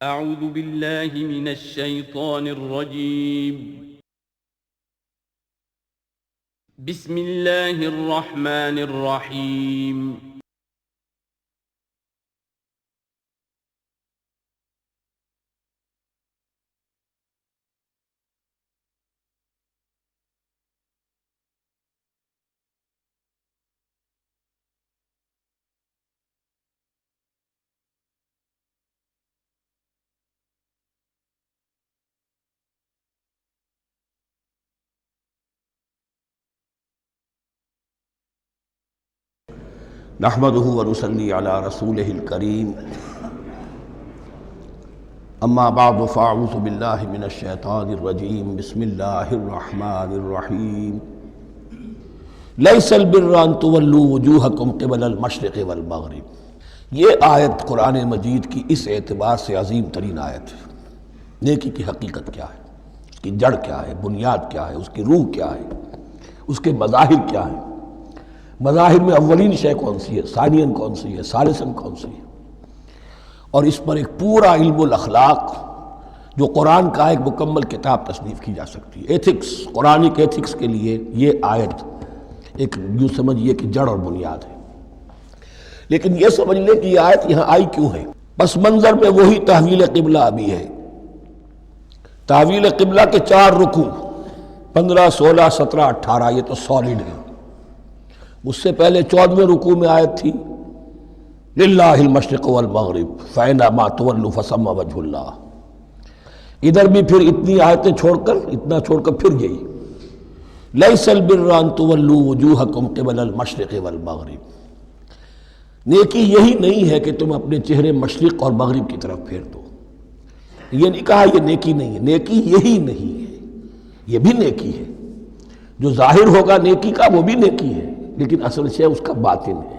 اعوذ باللہ من الشیطان الرجیم بسم اللہ الرحمن الرحیم نحمده ونصلي على رسوله الكريم اما بعد فاعوذ بالله من الشيطان الرجيم بسم الله الرحمن الرحيم ليس البر ان تولوا وجوهكم قبل المشرق والمغرب۔ یہ آیت قرآن مجید کی اس اعتبار سے عظیم ترین آیت ہے۔ نیکی کی حقیقت کیا ہے، اس کی جڑ کیا ہے، بنیاد کیا ہے، اس کی روح کیا ہے، اس کے مظاہر کیا ہیں۔ مظاہر میں اولین شے کون سی ہے، ثانین کون سی ہے، ثالثاً کون سی ہے، اور اس پر ایک پورا علم الاخلاق جو قرآن کا ایک مکمل کتاب تصنیف کی جا سکتی ہے۔ ایتھکس، قرآنک ایتھکس کے لیے یہ آیت ایک یوں سمجھیے کہ جڑ اور بنیاد ہے۔ لیکن یہ سمجھ لیں کہ یہ آیت یہاں آئی کیوں ہے۔ پس منظر میں وہی تحویل قبلہ ابھی ہے۔ تحویل قبلہ کے 4 رکوع 15، 16، 17، 18 یہ تو سالڈ ہے۔ اس سے پہلے 14ویں رکوع میں آیت تھی للہ المشرق والمغرب فأینما تولوا فثم وجہ اللہ۔ ادھر بھی پھر اتنی آیتیں چھوڑ کر پھر یہی لیس البر ان تولوا وجوہکم قبل المشرق والمغرب۔ نیکی یہی نہیں ہے کہ تم اپنے چہرے مشرق اور مغرب کی طرف پھیر دو۔ یہ نہیں کہا یہ نیکی نہیں ہے، نیکی یہی نہیں ہے، یہ بھی نیکی ہے۔ جو ظاہر ہوگا نیکی کا وہ بھی نیکی ہے، لیکن اصل شے اس کا باطن ہے۔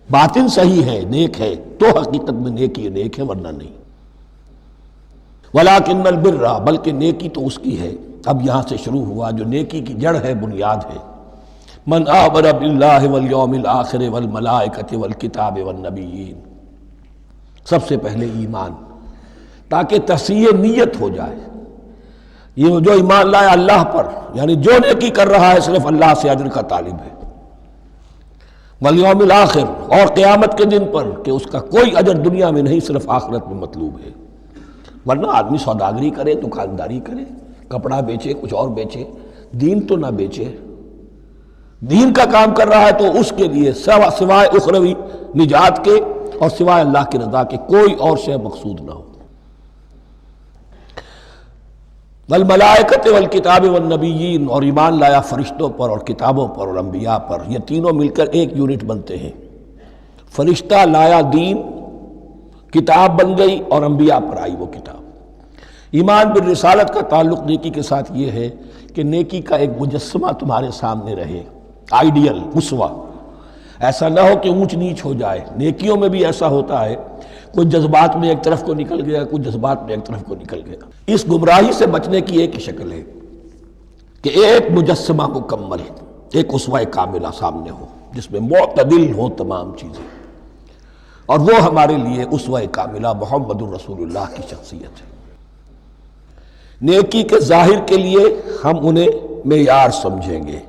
باطن صحیح ہے، نیک ہے تو حقیقت میں نیکی نیک ہے، ورنہ نہیں۔ وَلَٰكِنَّ الْبِرَّ، بلکہ نیکی تو اس کی ہے۔ اب یہاں سے شروع ہوا جو نیکی کی جڑ ہے، بنیاد ہے۔ مَنْ آمَنَ بِاللَّهِ وَالْيَوْمِ الْآخِرِ وَالْمَلَائِكَةِ وَالْكِتَابِ وَالنَّبِيِّينَ۔ سب سے پہلے ایمان، تاکہ تصحیح نیت ہو جائے۔ یہ جو ایمان لائے اللہ پر، یعنی جو نیکی کر رہا ہے صرف اللہ سے اجر کا طالب ہے۔ والیوم الآخر، اور قیامت کے دن پر کہ اس کا کوئی اجر دنیا میں نہیں، صرف آخرت میں مطلوب ہے۔ ورنہ آدمی سوداگری کرے، دکانداری کرے، کپڑا بیچے، کچھ اور بیچے، دین تو نہ بیچے۔ دین کا کام کر رہا ہے تو اس کے لیے سوائے اخروی نجات کے اور سوائے اللہ کی رضا کے کوئی اور شے مقصود نہ ہو۔ والملائکۃ والکتاب والنبیین، اور ایمان لایا فرشتوں پر اور کتابوں پر اور انبیاء پر۔ یہ تینوں مل کر ایک یونٹ بنتے ہیں۔ فرشتہ لایا دین، کتاب بن گئی، اور انبیاء پر آئی وہ کتاب۔ ایمان بالرسالت کا تعلق نیکی کے ساتھ یہ ہے کہ نیکی کا ایک مجسمہ تمہارے سامنے رہے، آئیڈیل، اسوہ۔ ایسا نہ ہو کہ اونچ نیچ ہو جائے۔ نیکیوں میں بھی ایسا ہوتا ہے، کچھ جذبات میں ایک طرف کو نکل گیا، کچھ جذبات میں ایک طرف کو نکل گیا۔ اس گمراہی سے بچنے کی ایک ہی شکل ہے کہ ایک مجسمہ مکمل، ایک اسوہ کاملہ سامنے ہو جس میں معتدل ہو تمام چیزیں، اور وہ ہمارے لیے اسوہ کاملہ محمد الرسول اللہ کی شخصیت ہے۔ نیکی کے ظاہر کے لیے ہم انہیں معیار سمجھیں گے،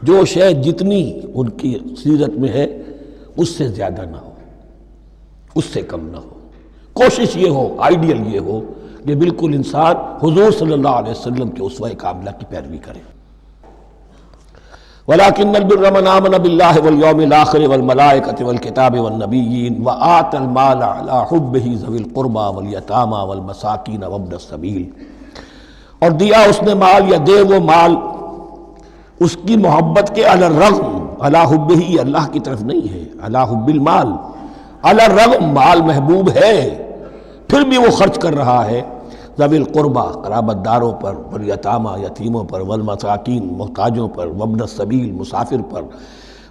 جو شے جتنی ان کی سیرت میں ہے اس سے زیادہ نہ ہو، اس سے کم نہ ہو۔ کوشش یہ ہو، آئیڈیل یہ ہو کہ بالکل انسان حضور صلی اللہ علیہ وسلم کے اسوہ کاملہ کی پیروی کرے۔ وَلَٰكِنَّ الْبِرَّ مَنْ آمَنَ بِاللَّهِ وَالْيَوْمِ الْآخِرِ وَالْمَلَائِكَةِ وَالْكِتَابِ وَالنَّبِيِّينَ وَآتَى الْمَالَ عَلَىٰ حُبِّهِ ذَوِي الْقُرْبَىٰ وَالْيَتَامَىٰ وَالْمَسَاكِينَ وَابْنَ السَّبِيلِ، اور دیا اس نے مال، یا دے وہ مال اس کی محبت کے علی الرغم، علی حبہ اللہ کی طرف نہیں ہے، علی حب المال، علی الرغم مال محبوب ہے پھر بھی وہ خرچ کر رہا ہے، ذوی القربہ قرابت داروں پر، والیتامى یتیموں پر، والمساکین محتاجوں پر، وابن السبیل مسافر پر،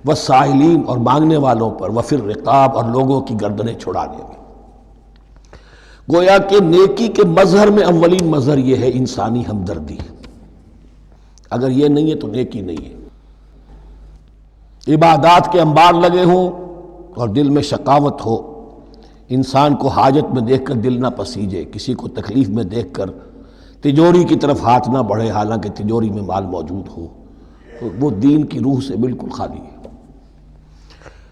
والسائلین اور مانگنے والوں پر، وفی الرقاب اور لوگوں کی گردنیں چھڑانے میں۔ گویا کہ نیکی کے مظہر میں اولین مظہر یہ ہے انسانی ہمدردی۔ اگر یہ نہیں ہے تو نیکی نہیں ہے۔ عبادات کے انبار لگے ہوں اور دل میں شقاوت ہو، انسان کو حاجت میں دیکھ کر دل نہ پسیجے، کسی کو تکلیف میں دیکھ کر تجوری کی طرف ہاتھ نہ بڑھے حالانکہ تجوری میں مال موجود ہو، تو وہ دین کی روح سے بالکل خالی ہے۔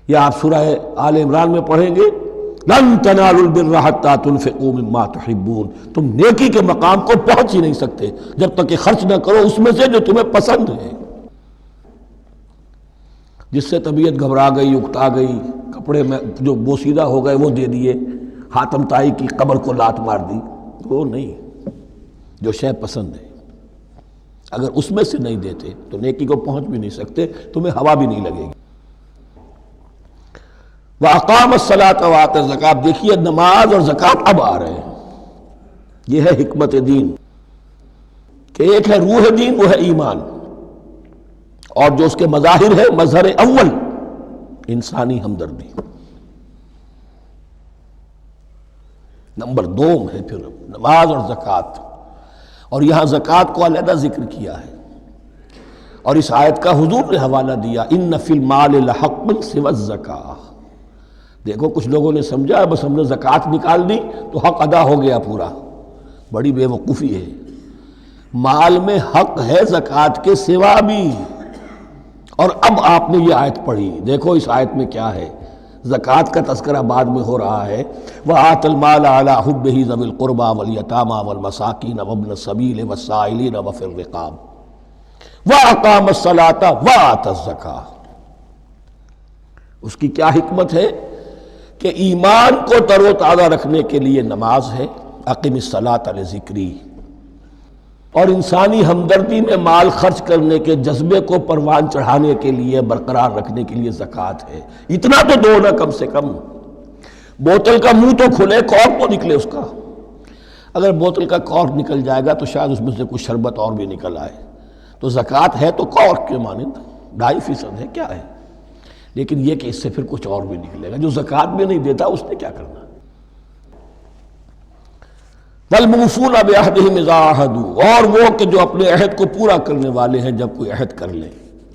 یا آپ سورہ آل عمران میں پڑھیں گے لن تنالوا البر حتى تنفقوا مما تحبون، تم نیکی کے مقام کو پہنچ ہی نہیں سکتے جب تک کہ خرچ نہ کرو اس میں سے جو تمہیں پسند ہے۔ جس سے طبیعت گھبرا گئی، اکتا گئی، کپڑے میں جو بوسیدہ ہو گئے وہ دے دیے، حاتم طائی کی قبر کو لات مار دی، وہ نہیں، جو شے پسند ہے اگر اس میں سے نہیں دیتے تو نیکی کو پہنچ بھی نہیں سکتے، تمہیں ہوا بھی نہیں لگے گی۔ وَأَقَامَ الصَّلَاةَ وَآتَى الزَّكَاةَ، دیکھیے نماز اور زکوٰۃ اب آ رہے ہیں، یہ ہے حکمت دین کہ ایک ہے روح دین، وہ ہے ایمان، اور جو اس کے مظاہر ہے، مظہر اول انسانی ہمدردی، نمبر دوم ہے پھر نماز اور زکوٰۃ، اور یہاں زکوٰۃ کو علیحدہ ذکر کیا ہے، اور اس آیت کا حضور نے حوالہ دیا ان فی المال لحقا سوى الزکاۃ۔ دیکھو کچھ لوگوں نے سمجھا بس ہم نے زکوٰۃ نکال دی تو حق ادا ہو گیا پورا، بڑی بے وقوفی ہے۔ مال میں حق ہے زکوٰۃ کے سوا بھی، اور اب آپ نے یہ آیت پڑھی، دیکھو اس آیت میں کیا ہے، زکوٰۃ کا تذکرہ بعد میں ہو رہا ہے، وَآتَى الْمَالَ عَلَىٰ حُبِّهِ ذَوِي الْقُرْبَىٰ وَالْيَتَامَىٰ وَالْمَسَاكِينَ وَابْنَ السَّبِيلِ وَالسَّائِلِينَ وَفِي الرِّقَابِ وَأَقَامَ الصَّلَاةَ وَآتَى الزَّكَاةَ۔ اس کی کیا حکمت ہے کہ ایمان کو تر و تازہ رکھنے کے لیے نماز ہے، اقم الصلاۃ لذکری، اور انسانی ہمدردی میں مال خرچ کرنے کے جذبے کو پروان چڑھانے کے لیے برقرار رکھنے کے لیے زکوٰۃ ہے۔ اتنا تو دو نا کم سے کم، بوتل کا منہ تو کھلے، کارک تو نکلے اس کا، اگر بوتل کا کارک نکل جائے گا تو شاید اس میں سے کچھ شربت اور بھی نکل آئے، تو زکوٰۃ ہے تو کارک کے مانند 2.5% ہے، کیا ہے، لیکن یہ کہ اس سے پھر کچھ اور بھی نکلے گا۔ جو زکوٰۃ بھی نہیں دیتا اس نے کیا کرنا؟ وَالْمُوفُونَ بِعَهْدِهِمْ إِذَا عَاهَدُوا، اور وہ کہ جو اپنے عہد کو پورا کرنے والے ہیں جب کوئی عہد کر لیں۔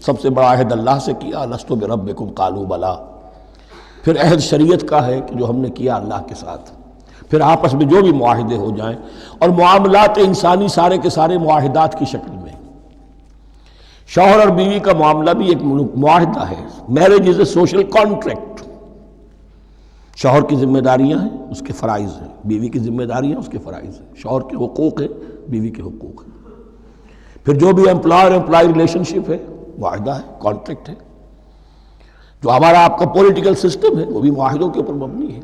سب سے بڑا عہد اللہ سے کیا، لَسْتُ بِرَبِّكُمْ قَالُوا بَلَىٰ، پھر عہد شریعت کا ہے کہ جو ہم نے کیا اللہ کے ساتھ، پھر آپس میں جو بھی معاہدے ہو جائیں، اور معاملات انسانی سارے کے سارے معاہدات کی شکل میں۔ شوہر اور بیوی کا معاملہ بھی ایک معاہدہ ہے، marriage is a social contract. شوہر کی ذمہ داریاں ہیں، اس کے فرائض ہیں، بیوی کی ذمہ داریاں اس کے فرائض ہیں، شوہر کے حقوق ہیں، بیوی کے حقوق ہیں۔ پھر جو بھی امپلائر امپلائی ریلیشن شپ ہے، معاہدہ ہے، کانٹریکٹ ہے۔ جو ہمارا آپ کا پولیٹیکل سسٹم ہے وہ بھی معاہدوں کے اوپر مبنی ہے،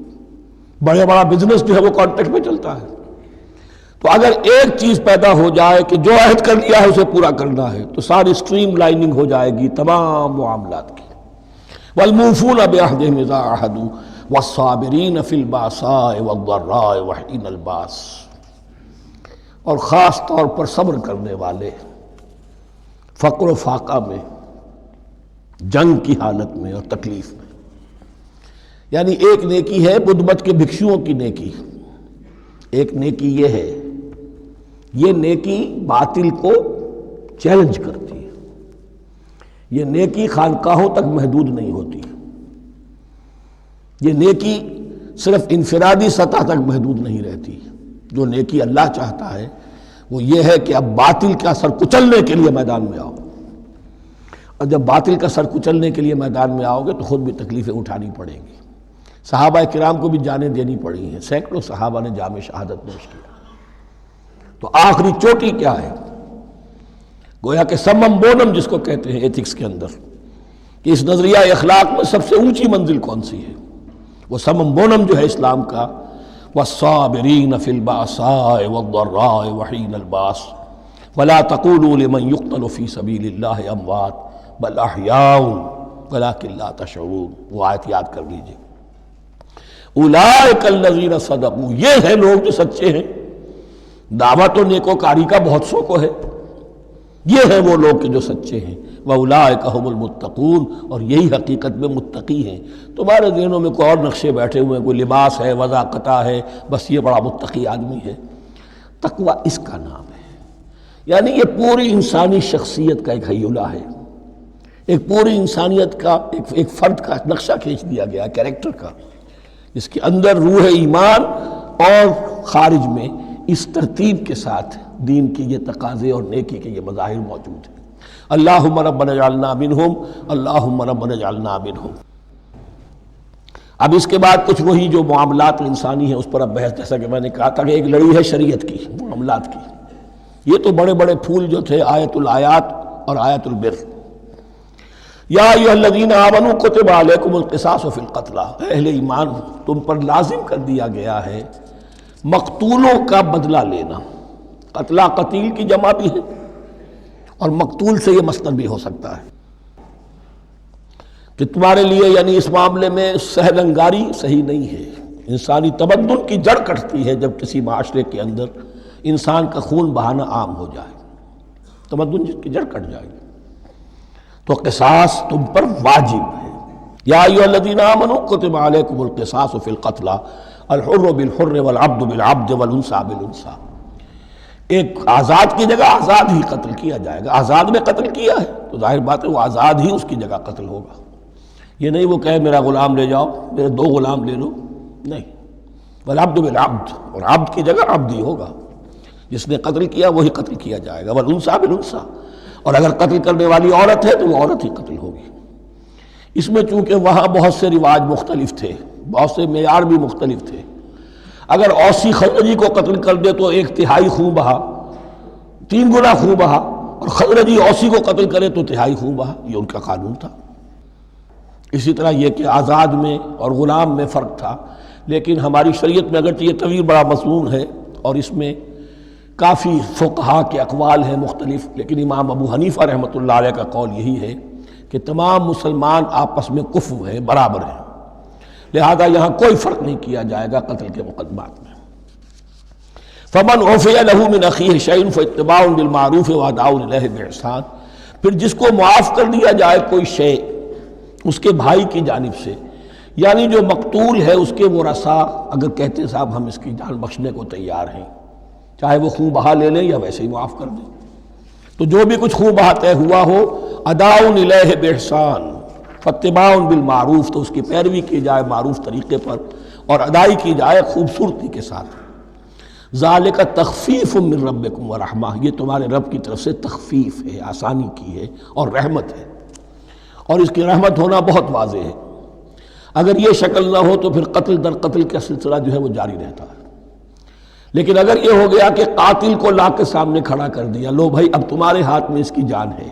بڑا بزنس جو ہے وہ کانٹریکٹ پہ چلتا ہے۔ تو اگر ایک چیز پیدا ہو جائے کہ جو عہد کر لیا ہے اسے پورا کرنا ہے، تو ساری اسٹریم لائننگ ہو جائے گی تمام معاملات کی۔ وَالْمُوفُونَ بِعَهْدِهِمْ إِذَا عَاهَدُوا وَالصَّابِرِينَ فِي الْبَأْسَاءِ وَالضَّرَّاءِ وَحِينَ الْبَأْسِ، اور خاص طور پر صبر کرنے والے فقر و فاقہ میں، جنگ کی حالت میں اور تکلیف میں۔ یعنی ایک نیکی ہے بدھ مت کے بھکشوؤں کی نیکی، ایک نیکی یہ ہے، یہ نیکی باطل کو چیلنج کرتی ہے، یہ نیکی خانقاہوں تک محدود نہیں ہوتی، یہ نیکی صرف انفرادی سطح تک محدود نہیں رہتی۔ جو نیکی اللہ چاہتا ہے وہ یہ ہے کہ اب باطل کا سر کچلنے کے لیے میدان میں آؤ، اور جب باطل کا سر کچلنے کے لیے میدان میں آؤ گے تو خود بھی تکلیفیں اٹھانی پڑیں گی۔ صحابہ کرام کو بھی جانیں دینی پڑی ہیں، سینکڑوں صحابہ نے جام شہادت نوش کیا۔ تو آخری چوٹی کیا ہے؟ گویا کہ سمم بونم جس کو کہتے ہیں ایتھکس کے اندر، کہ اس نظریہ اخلاق میں سب سے اونچی منزل کون سی ہے؟ وہ سمم بونم جو ہے اسلام کا، وَالصَّابِرِينَ فِي الْبَأْسَاءِ وَالضَّرَّاءِ وَحِينَ الْبَأْسِ وَلَا تَقُولُوا لِمَنْ يُقْتَلُ فِي سَبِيلِ اللَّهِ أَمْوَاتٌ بَلْ أَحْيَاءٌ وَلَكِنْ لَا تَشْعُرُونَ۔ وہ آیت یاد کر لیجئے، اولئک الذین صدقوا، یہ ہیں لوگ جو سچے ہیں۔ دعوت و نیکوکاری کا بہت سو کو ہے، یہ ہیں وہ لوگ کہ جو سچے ہیں۔ وَأُولَئِكَ هُمُ الْمُتَّقُونَ، اور یہی حقیقت میں متقی ہیں۔ تمہارے ذہنوں میں کوئی اور نقشے بیٹھے ہوئے ہیں، کوئی لباس ہے، وضاقتہ ہے، بس یہ بڑا متقی آدمی ہے۔ تقویٰ اس کا نام ہے، یعنی یہ پوری انسانی شخصیت کا ایک ہیولہ ہے، ایک پوری انسانیت کا ایک فرد کا نقشہ کھینچ دیا گیا کیریکٹر کا، اس کے اندر روح ایمان اور خارج میں اس ترتیب کے ساتھ دین کی یہ تقاضے اور نیکی کے یہ مظاہر موجود ہیں۔ اللہم ربنا اجعلنا منہم، اللہم ربنا اجعلنا منہم۔ اب اس کے بعد کچھ وہی جو معاملات انسانی ہیں اس پر اب بحث، جیسا کہ میں نے کہا تھا کہ ایک لڑی ہے شریعت کی، معاملات کی۔ یہ تو بڑے بڑے پھول جو تھے آیت الآیات اور آیت البر۔ یا ایھا الذین آمنوا کتب علیکم القصاص فی القتلی، اہل ایمان تم پر لازم کر دیا گیا ہے مقتولوں کا بدلہ لینا۔ قتلہ قتیل کی جمع بھی ہے اور مقتول سے یہ مصدر بھی ہو سکتا ہے کہ تمہارے لیے یعنی اس معاملے میں سہل انگاری صحیح نہیں ہے۔ انسانی تمدن کی جڑ کٹتی ہے جب کسی معاشرے کے اندر انسان کا خون بہانا عام ہو جائے، تمدن کی جڑ کٹ جائے گی۔ تو قصاص تم پر واجب ہے۔ یا ایھا الذین آمنوا کتب علیکم القصاص فی القتلی الحر بالحر والعبد بالعبد والانثى بالانثى۔ ایک آزاد کی جگہ آزاد ہی قتل کیا جائے گا۔ آزاد نے قتل کیا ہے تو ظاہر بات ہے وہ آزاد ہی اس کی جگہ قتل ہوگا۔ یہ نہیں وہ کہے میرا غلام لے جاؤ، میرے 2 غلام لے لو، نہیں۔ والعبد بالعبد، اور عبد کی جگہ عبد ہی ہوگا، جس نے قتل کیا وہی قتل کیا جائے گا۔ والانثى بالانثى، اور اگر قتل کرنے والی عورت ہے تو وہ عورت ہی قتل ہوگی۔ اس میں چونکہ وہاں بہت سے رواج مختلف تھے، بہت سے معیار بھی مختلف تھے۔ اگر اوسی خزرجی کو قتل کر دے تو 1/3 خون بہا، 3 گنا خون بہا، اور خزرجی اوسی کو قتل کرے تو 1/3 خون بہا، یہ ان کا قانون تھا۔ اسی طرح یہ کہ آزاد میں اور غلام میں فرق تھا، لیکن ہماری شریعت میں اگرچہ یہ طویل بڑا مضمون ہے اور اس میں کافی فقہا کے اقوال ہیں مختلف، لیکن امام ابو حنیفہ رحمۃ اللہ علیہ کا قول یہی ہے کہ تمام مسلمان آپس میں کفو ہیں، برابر ہیں، لہذا یہاں کوئی فرق نہیں کیا جائے گا قتل کے مقدمات میں۔ فمن عفی لہ من اخیہ شیء فاتباع بالمعروف واداء الیہ باحسان، پھر جس کو معاف کر دیا جائے کوئی شے اس کے بھائی کی جانب سے، یعنی جو مقتول ہے اس کے ورثاء اگر کہتے ہیں صاحب ہم اس کی جان بخشنے کو تیار ہیں، چاہے وہ خون بہا لے لیں یا ویسے ہی معاف کر دیں، تو جو بھی کچھ خون بہا طے ہوا ہو اداء الیہ باحسان فاتباع بالمعروف، تو اس کی پیروی کی جائے معروف طریقے پر اور ادائی کی جائے خوبصورتی کے ساتھ۔ ذالک تخفیف من ربکم ورحمہ، یہ تمہارے رب کی طرف سے تخفیف ہے، آسانی کی ہے اور رحمت ہے، اور اس کی رحمت ہونا بہت واضح ہے۔ اگر یہ شکل نہ ہو تو پھر قتل در قتل کا سلسلہ جو ہے وہ جاری رہتا ہے، لیکن اگر یہ ہو گیا کہ قاتل کو لا کے سامنے کھڑا کر دیا، لو بھائی اب تمہارے ہاتھ میں اس کی جان ہے،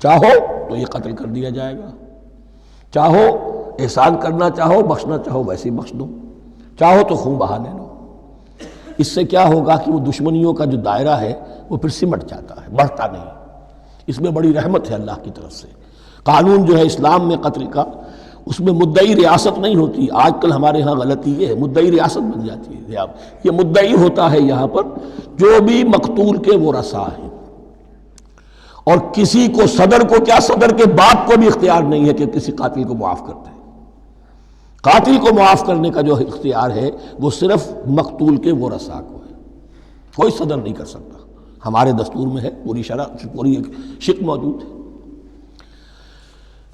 چاہو تو یہ قتل کر دیا جائے گا، چاہو احسان کرنا چاہو بخشنا چاہو ویسے ہی بخش دو، چاہو تو خون بہا لے لو۔ اس سے کیا ہوگا کہ وہ دشمنیوں کا جو دائرہ ہے وہ پھر سمٹ جاتا ہے، بڑھتا نہیں۔ اس میں بڑی رحمت ہے اللہ کی طرف سے۔ قانون جو ہے اسلام میں قتل کا، اس میں مدعی ریاست نہیں ہوتی۔ آج کل ہمارے ہاں غلطی یہ ہے، مدعی ریاست بن جاتی ہے۔ یہ مدعی ہوتا ہے یہاں پر جو بھی مقتول کے ورثاء ہیں، اور کسی کو صدر کو کیا، صدر کے باپ کو بھی اختیار نہیں ہے کہ کسی قاتل کو معاف کر دے۔ قاتل کو معاف کرنے کا جو اختیار ہے وہ صرف مقتول کے ورثاء کو ہے، کوئی صدر نہیں کر سکتا۔ ہمارے دستور میں ہے، پوری شرع پوری ایک شق موجود ہے۔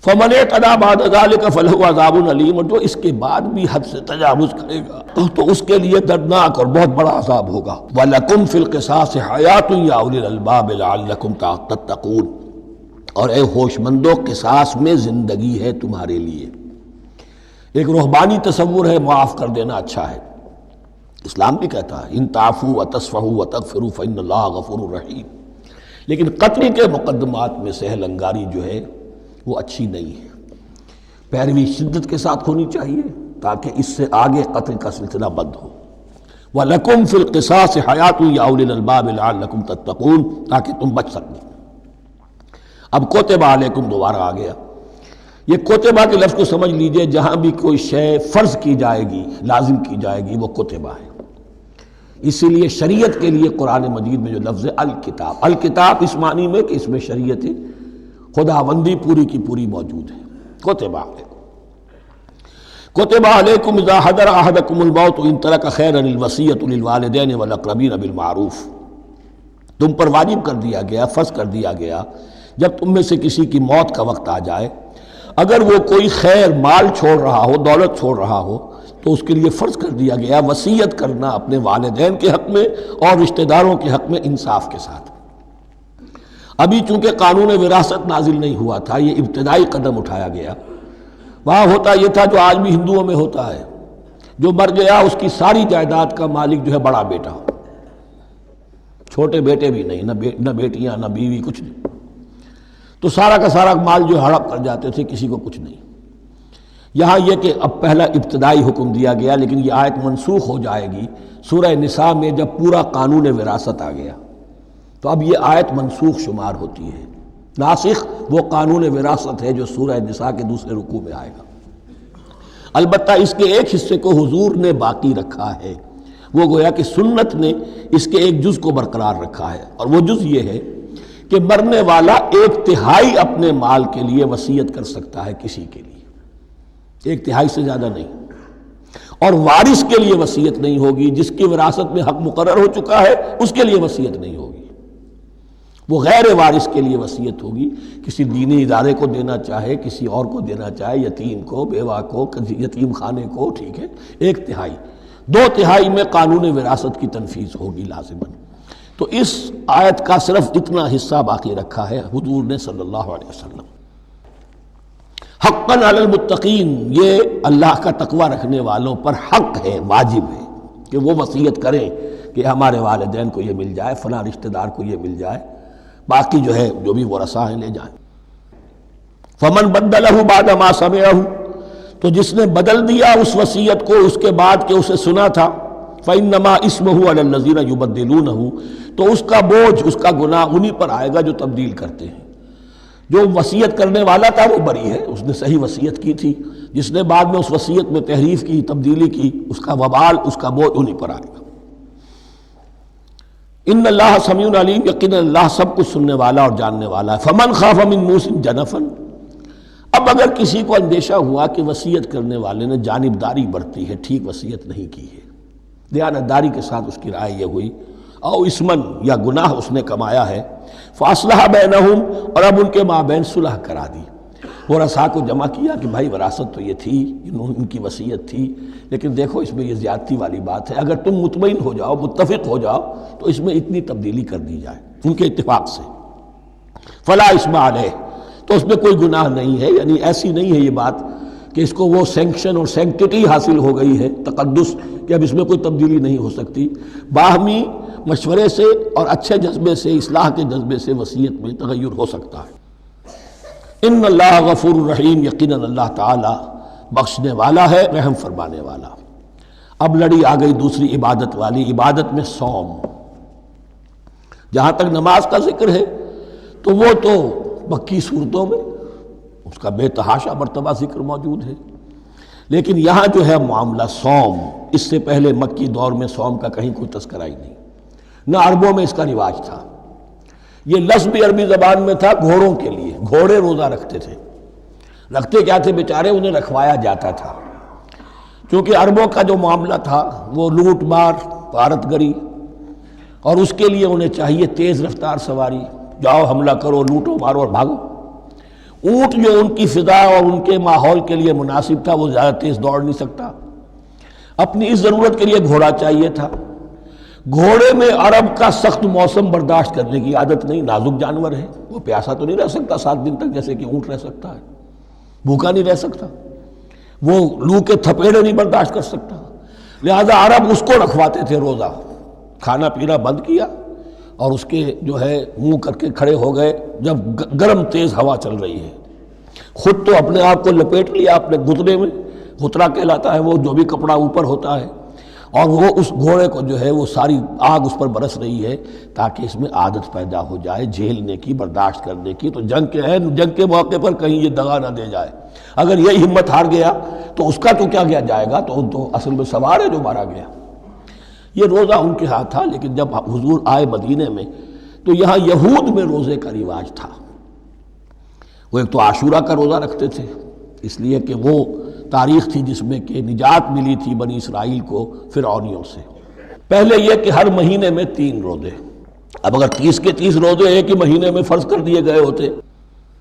فمن اعتدی بعد ذلک فلہ عذاب علیم، اور جو اس کے بعد بھی حد سے تجاوز کرے گا تو اس کے لیے دردناک اور بہت بڑا عذاب ہوگا۔ وَلَكُمْ فِي الْقِصَاصِ حَيَاةٌ يَا أُولِي الْأَلْبَابِ لَعَلَّكُمْ تَتَّقُونَ، اور اے ہوش مندو قصاص میں زندگی ہے تمہارے لیے۔ ایک روحانی تصور ہے معاف کر دینا اچھا ہے، اسلام بھی کہتا ہے ان تعفوا وتصفحوا وتغفروا فإن اللہ غفور رحیم، لیکن قتل کے مقدمات میں سہل انگاری جو ہے وہ اچھی نہیں ہے، پیروی شدت کے ساتھ ہونی چاہیے تاکہ اس سے آگے قتل کا سلسلہ بند ہو۔ وَلَكُمْ فِي الْقِصَاصِ حَيَاةٌ يَا أُولِي الْأَلْبَابِ لَعَلَّكُمْ تَتَّقُونَ، تاکہ تم بچ سکیں۔ اب کوتبہ علیکم دوبارہ آ گیا۔ یہ کوتبہ کے لفظ کو سمجھ لیجئے، جہاں بھی کوئی شے فرض کی جائے گی، لازم کی جائے گی، وہ کوتبہ ہے۔ اسی لیے شریعت کے لیے قرآن مجید میں جو لفظ ہے الکتاب، الکتاب اس معنی میں کہ اس میں شریعت خداوندی پوری کی پوری موجود ہے۔ کوتبہ علیکم، کوتبہ علیکم اذا حضر احدکم الموت ان ترک خیرا الوصیۃ للوالدین والاقربین بالمعروف، تم پر واجب کر دیا گیا، فرض کر دیا گیا، جب تم میں سے کسی کی موت کا وقت آ جائے، اگر وہ کوئی خیر مال چھوڑ رہا ہو، دولت چھوڑ رہا ہو، تو اس کے لیے فرض کر دیا گیا وصیت کرنا اپنے والدین کے حق میں اور رشتہ داروں کے حق میں انصاف کے ساتھ۔ ابھی چونکہ قانون وراثت نازل نہیں ہوا تھا، یہ ابتدائی قدم اٹھایا گیا۔ وہاں ہوتا یہ تھا جو آج بھی ہندوؤں میں ہوتا ہے، جو مر گیا اس کی ساری جائیداد کا مالک جو ہے بڑا بیٹا، چھوٹے بیٹے بھی نہیں، نہ بیٹیاں نہ بیوی، کچھ نہیں، تو سارا کا سارا مال جو ہڑپ کر جاتے تھے، کسی کو کچھ نہیں۔ یہاں یہ کہ اب پہلا ابتدائی حکم دیا گیا، لیکن یہ آیت منسوخ ہو جائے گی سورہ نساء میں جب پورا قانون وراثت آ گیا، تو اب یہ آیت منسوخ شمار ہوتی ہے۔ ناسخ وہ قانون وراثت ہے جو سورہ نساء کے دوسرے رکوع میں آئے گا۔ البتہ اس کے ایک حصے کو حضور نے باقی رکھا ہے، وہ گویا کہ سنت نے اس کے ایک جز کو برقرار رکھا ہے، اور وہ جز یہ ہے کہ مرنے والا 1/3 اپنے مال کے لیے وصیت کر سکتا ہے کسی کے لیے، 1/3 سے زیادہ نہیں، اور وارث کے لیے وصیت نہیں ہوگی، جس کی وراثت میں حق مقرر ہو چکا ہے اس کے لیے وصیت نہیں ہوگی، وہ غیر وارث کے لیے وصیت ہوگی، کسی دینی ادارے کو دینا چاہے، کسی اور کو دینا چاہے، یتیم کو، بیوہ کو، یتیم خانے کو، ٹھیک ہے، 1/3، 2/3 میں قانون وراثت کی تنفیذ ہوگی لازماً۔ تو اس آیت کا صرف اتنا حصہ باقی رکھا ہے حضور نے صلی اللہ علیہ وسلم۔ حقاً علی المتقین، یہ اللہ کا تقوی رکھنے والوں پر حق ہے، واجب ہے کہ وہ وصیت کریں کہ ہمارے والدین کو یہ مل جائے، فلاں رشتہ دار کو یہ مل جائے، باقی جو ہے جو بھی ورثاء ہیں لے جائیں۔ فمن بدلہ بعد ما سمعہ، تو جس نے بدل دیا اس وصیت کو اس کے بعد کہ اسے سنا تھا، فإنما اسمہ علی الذین یبدلونہ، تو اس کا بوجھ، اس کا گناہ انہی پر آئے گا جو تبدیل کرتے ہیں۔ جو وصیت کرنے والا تھا وہ بری ہے، اس نے صحیح وصیت کی تھی، جس نے بعد میں اس وصیت میں تحریف کی، تبدیلی کی، اس کا وبال، اس کا بوجھ انہی پر آئے گا۔ ان اللہ سمیع علیم، یقینا اللہ سب کچھ سننے والا اور جاننے والا ہے۔ فمن خاف من موص جنفا، اب اگر کسی کو اندیشہ ہوا کہ وصیت کرنے والے نے جانبداری برتی ہے، ٹھیک وصیت نہیں کی ہے، دیانتداری کے ساتھ اس کی رائے یہ ہوئی، او اسمن، یا گناہ اس نے کمایا ہے، فاصلح بینہم، اور اب ان کے مابین صلح کرا دی، ورثاء کو جمع کیا کہ بھائی وراثت تو یہ تھی، ان کی وصیت تھی، لیکن دیکھو اس میں یہ زیادتی والی بات ہے، اگر تم مطمئن ہو جاؤ، متفق ہو جاؤ تو اس میں اتنی تبدیلی کر دی جائے ان کے اتفاق سے، فلا اسم علیہ، تو اس میں کوئی گناہ نہیں ہے، یعنی ایسی نہیں ہے یہ بات کہ اس کو وہ سینکشن اور سینکٹیٹی حاصل ہو گئی ہے، تقدس، کہ اب اس میں کوئی تبدیلی نہیں ہو سکتی۔ باہمی مشورے سے اور اچھے جذبے سے، اصلاح کے جذبے سے وصیت میں تغیر ہو سکتا ہے۔ ان اللہ غفور الرحیم، یقیناً اللہ تعالی بخشنے والا ہے، رحم فرمانے والا۔ اب لڑی آ گئی دوسری عبادت والی، عبادت میں صوم۔ جہاں تک نماز کا ذکر ہے تو وہ تو مکی صورتوں میں اس کا بے تحاشا مرتبہ ذکر موجود ہے، لیکن یہاں جو ہے معاملہ صوم، اس سے پہلے مکی دور میں صوم کا کہیں کوئی تذکرہ ہی نہیں، نہ عربوں میں اس کا رواج تھا۔ یہ لفظ بھی عربی زبان میں تھا گھوڑوں کے لیے، گھوڑے روزہ رکھتے تھے، رکھتے کیا تھے بیچارے، انہیں رکھوایا جاتا تھا، کیونکہ عربوں کا جو معاملہ تھا وہ لوٹ مار، غارت گری، اور اس کے لیے انہیں چاہیے تیز رفتار سواری، جاؤ حملہ کرو، لوٹو مارو اور بھاگو۔ اونٹ جو ان کی فضا اور ان کے ماحول کے لیے مناسب تھا، وہ زیادہ تیز دوڑ نہیں سکتا، اپنی اس ضرورت کے لیے گھوڑا چاہیے تھا۔ گھوڑے میں عرب کا سخت موسم برداشت کرنے کی عادت نہیں، نازک جانور ہے، وہ پیاسا تو نہیں رہ سکتا 7 دن تک جیسے کہ اونٹ رہ سکتا ہے، بھوکا نہیں رہ سکتا، وہ لو کے تھپیڑے نہیں برداشت کر سکتا، لہذا عرب اس کو رکھواتے تھے روزہ، کھانا پینا بند کیا اور اس کے جو ہے منہ کر کے کھڑے ہو گئے جب گرم تیز ہوا چل رہی ہے، خود تو اپنے آپ کو لپیٹ لیا اپنے گھٹنے میں، گھترا کہلاتا ہے وہ جو بھی کپڑا اوپر ہوتا ہے، اور وہ اس گھوڑے کو جو ہے وہ ساری آگ اس پر برس رہی ہے تاکہ اس میں عادت پیدا ہو جائے جھیلنے کی، برداشت کرنے کی، تو جنگ کے موقع پر کہیں یہ دغا نہ دے جائے، اگر یہ ہمت ہار گیا تو اس کا تو کیا کیا جائے گا، تو اصل میں سوار ہے جو مارا گیا۔ یہ روزہ ان کے ہاتھ تھا، لیکن جب حضور آئے مدینے میں تو یہاں یہود میں روزے کا رواج تھا، وہ ایک تو عاشورہ کا روزہ رکھتے تھے، اس لیے کہ وہ تاریخ تھی جس میں کہ نجات ملی تھی بنی اسرائیل کو فرعونیوں سے۔ پہلے یہ کہ ہر مہینے میں 3 روزے، اب اگر 30 کے 30 روزے ایک ہی مہینے میں فرض کر دیے گئے ہوتے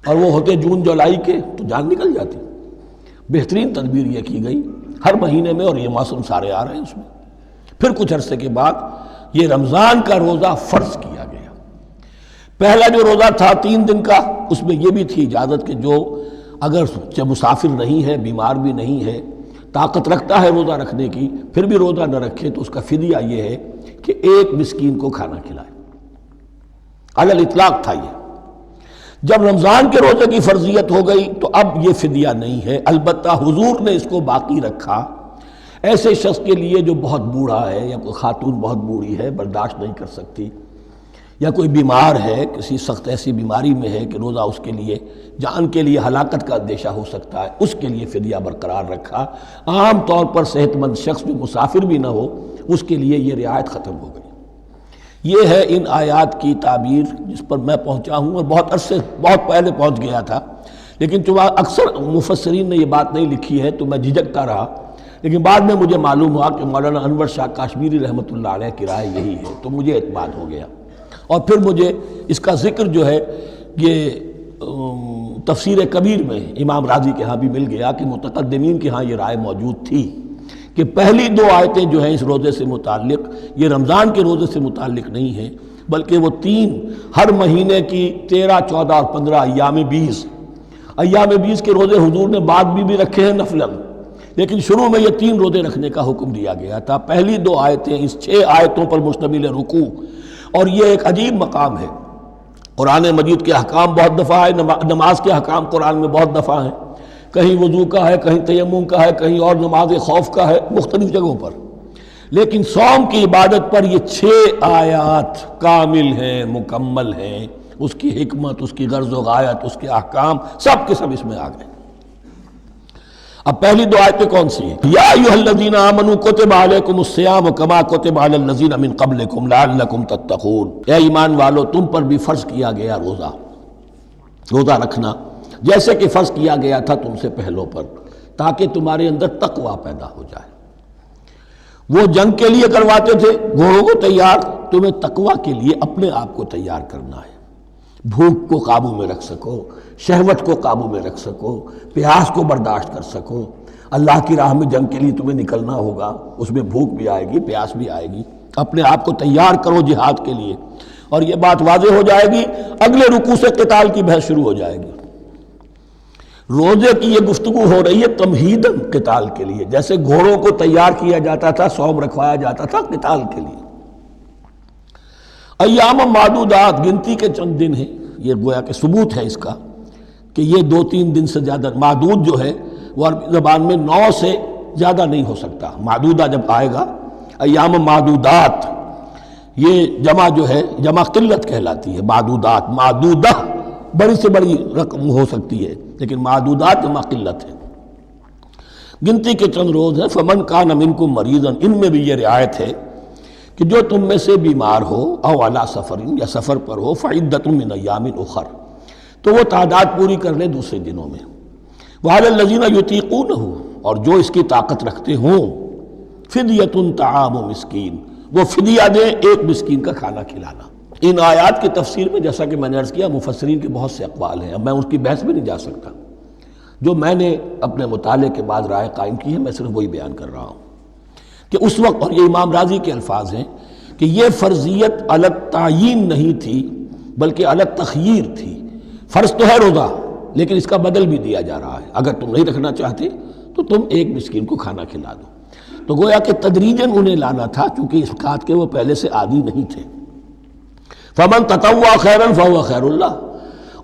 اور وہ ہوتے جون جولائی کے تو جان نکل جاتی۔ بہترین تدبیر یہ کی گئی ہر مہینے میں، اور یہ موسم سارے آ رہے ہیں اس میں۔ پھر کچھ عرصے کے بعد یہ رمضان کا روزہ فرض کیا گیا۔ پہلا جو روزہ تھا 3 دن کا، اس میں یہ بھی تھی اجازت کہ جو اگر مسافر نہیں ہے، بیمار بھی نہیں ہے، طاقت رکھتا ہے روزہ رکھنے کی، پھر بھی روزہ نہ رکھے تو اس کا فدیہ یہ ہے کہ 1 مسکین کو کھانا کھلائے۔ علی الاطلاق تھا یہ۔ جب رمضان کے روزے کی فرضیت ہو گئی تو اب یہ فدیہ نہیں ہے، البتہ حضور نے اس کو باقی رکھا ایسے شخص کے لیے جو بہت بوڑھا ہے، یا کوئی خاتون بہت بوڑھی ہے برداشت نہیں کر سکتی، یا کوئی بیمار ہے، کسی سخت ایسی بیماری میں ہے کہ روزہ اس کے لیے جان کے لیے ہلاکت کا اندیشہ ہو سکتا ہے، اس کے لیے فدیہ برقرار رکھا۔ عام طور پر صحت مند شخص جو مسافر بھی نہ ہو اس کے لیے یہ رعایت ختم ہو گئی۔ یہ ہے ان آیات کی تعبیر جس پر میں پہنچا ہوں، اور بہت پہلے پہنچ گیا تھا، لیکن چونکہ اکثر مفسرین نے یہ بات نہیں لکھی ہے تو میں جھجکتا رہا، لیکن بعد میں مجھے معلوم ہوا کہ مولانا انور شاہ کاشمیری رحمۃ اللہ علیہ کی رائے یہی ہے، تو مجھے اعتماد ہو گیا۔ اور پھر مجھے اس کا ذکر جو ہے یہ تفسیر کبیر میں امام راضی کے ہاں بھی مل گیا کہ متقدمین کے ہاں یہ رائے موجود تھی کہ پہلی 2 آیتیں جو ہیں اس روزے سے متعلق، یہ رمضان کے روزے سے متعلق نہیں ہیں، بلکہ وہ 3 ہر مہینے کی 13، 14 اور 15 ایام 20 کے روزے حضور نے بعد بھی رکھے ہیں نفلاً، لیکن شروع میں یہ 3 روزے رکھنے کا حکم دیا گیا تھا۔ پہلی 2 آیتیں اس 6 آیتوں پر مشتمل رکوع، اور یہ ایک عجیب مقام ہے۔ قرآن مجید کے احکام بہت دفعہ ہے، نماز کے احکام قرآن میں بہت دفعہ ہیں، کہیں وضو کا ہے، کہیں تیمم کا ہے، کہیں اور نماز خوف کا ہے، مختلف جگہوں پر، لیکن صوم کی عبادت پر یہ 6 آیات کامل ہیں، مکمل ہیں۔ اس کی حکمت، اس کی غرض و غایت، اس کے احکام سب کے سب اس میں آ گئے۔ اب پہلی 2 آیتیں کون سی ہیں؟ یا ایھا الذین آمنوا کتب علیکم الصیام کما کتب علی الذین من قبلکم لعلکم تتقون۔ اے ایمان والو، تم پر بھی فرض کیا گیا روزہ رکھنا، جیسے کہ فرض کیا گیا تھا تم سے پہلوں پر، تاکہ تمہارے اندر تقویٰ پیدا ہو جائے۔ وہ جنگ کے لیے کرواتے تھے گھوڑوں کو تیار، تمہیں تقویٰ کے لیے اپنے آپ کو تیار کرنا ہے، بھوک کو قابو میں رکھ سکو، شہوت کو قابو میں رکھ سکو، پیاس کو برداشت کر سکو۔ اللہ کی راہ میں جنگ کے لیے تمہیں نکلنا ہوگا، اس میں بھوک بھی آئے گی، پیاس بھی آئے گی، اپنے آپ کو تیار کرو جہاد کے لیے۔ اور یہ بات واضح ہو جائے گی، اگلے رکوع سے قتال کی بحث شروع ہو جائے گی۔ روزے کی یہ گفتگو ہو رہی ہے تمہیداً قتال کے لیے، جیسے گھوڑوں کو تیار کیا جاتا تھا، صوم رکھوایا جاتا تھا قتال کے لیے۔ ایام معدودات، گنتی کے چند دن ہیں، یہ گویا کہ ثبوت ہے اس کا کہ یہ 2-3 دن سے زیادہ، معدود جو ہے وہ عربی زبان میں 9 سے زیادہ نہیں ہو سکتا۔ معدودہ جب آئے گا، ایام معدودات، یہ جمع جو ہے جمع قلت کہلاتی ہے۔ معدودات، معدودہ بڑی سے بڑی رقم ہو سکتی ہے، لیکن معدودات جمع قلت ہے۔ گنتی کے چند روز ہیں۔ فمن کان منکم مریضا، ان میں بھی یہ رعایت ہے کہ جو تم میں سے بیمار ہو، او علی سفر، یا سفر پر ہو، فعدۃ من ایام اخر، تو وہ تعداد پوری کر لے دوسرے دنوں میں۔ وعلی الذین یطیقونہ، اور جو اس کی طاقت رکھتے ہوں، فدیۃ طعام مسکین، وہ فدیہ دیں 1 مسکین کا کھانا کھلانا۔ ان آیات کی تفسیر میں جیسا کہ میں نے عرض کیا مفسرین کے بہت سے اقوال ہیں، اب میں اس کی بحث میں نہیں جا سکتا، جو میں نے اپنے مطالعے کے بعد رائے قائم کی ہے میں صرف وہی بیان کر رہا ہوں کہ اس وقت، اور یہ امام راضی کے الفاظ ہیں کہ یہ فرضیت علی تعیین نہیں تھی بلکہ علی تخییر تھی۔ فرض تو ہے روزہ، لیکن اس کا بدل بھی دیا جا رہا ہے، اگر تم نہیں رکھنا چاہتے تو تم 1 مسکین کو کھانا کھلا دو۔ تو گویا کہ تدریجاً انہیں لانا تھا، چونکہ اس بات کے وہ پہلے سے عادی نہیں تھے۔ فمن تطوع خیرا فهو خیر اللہ،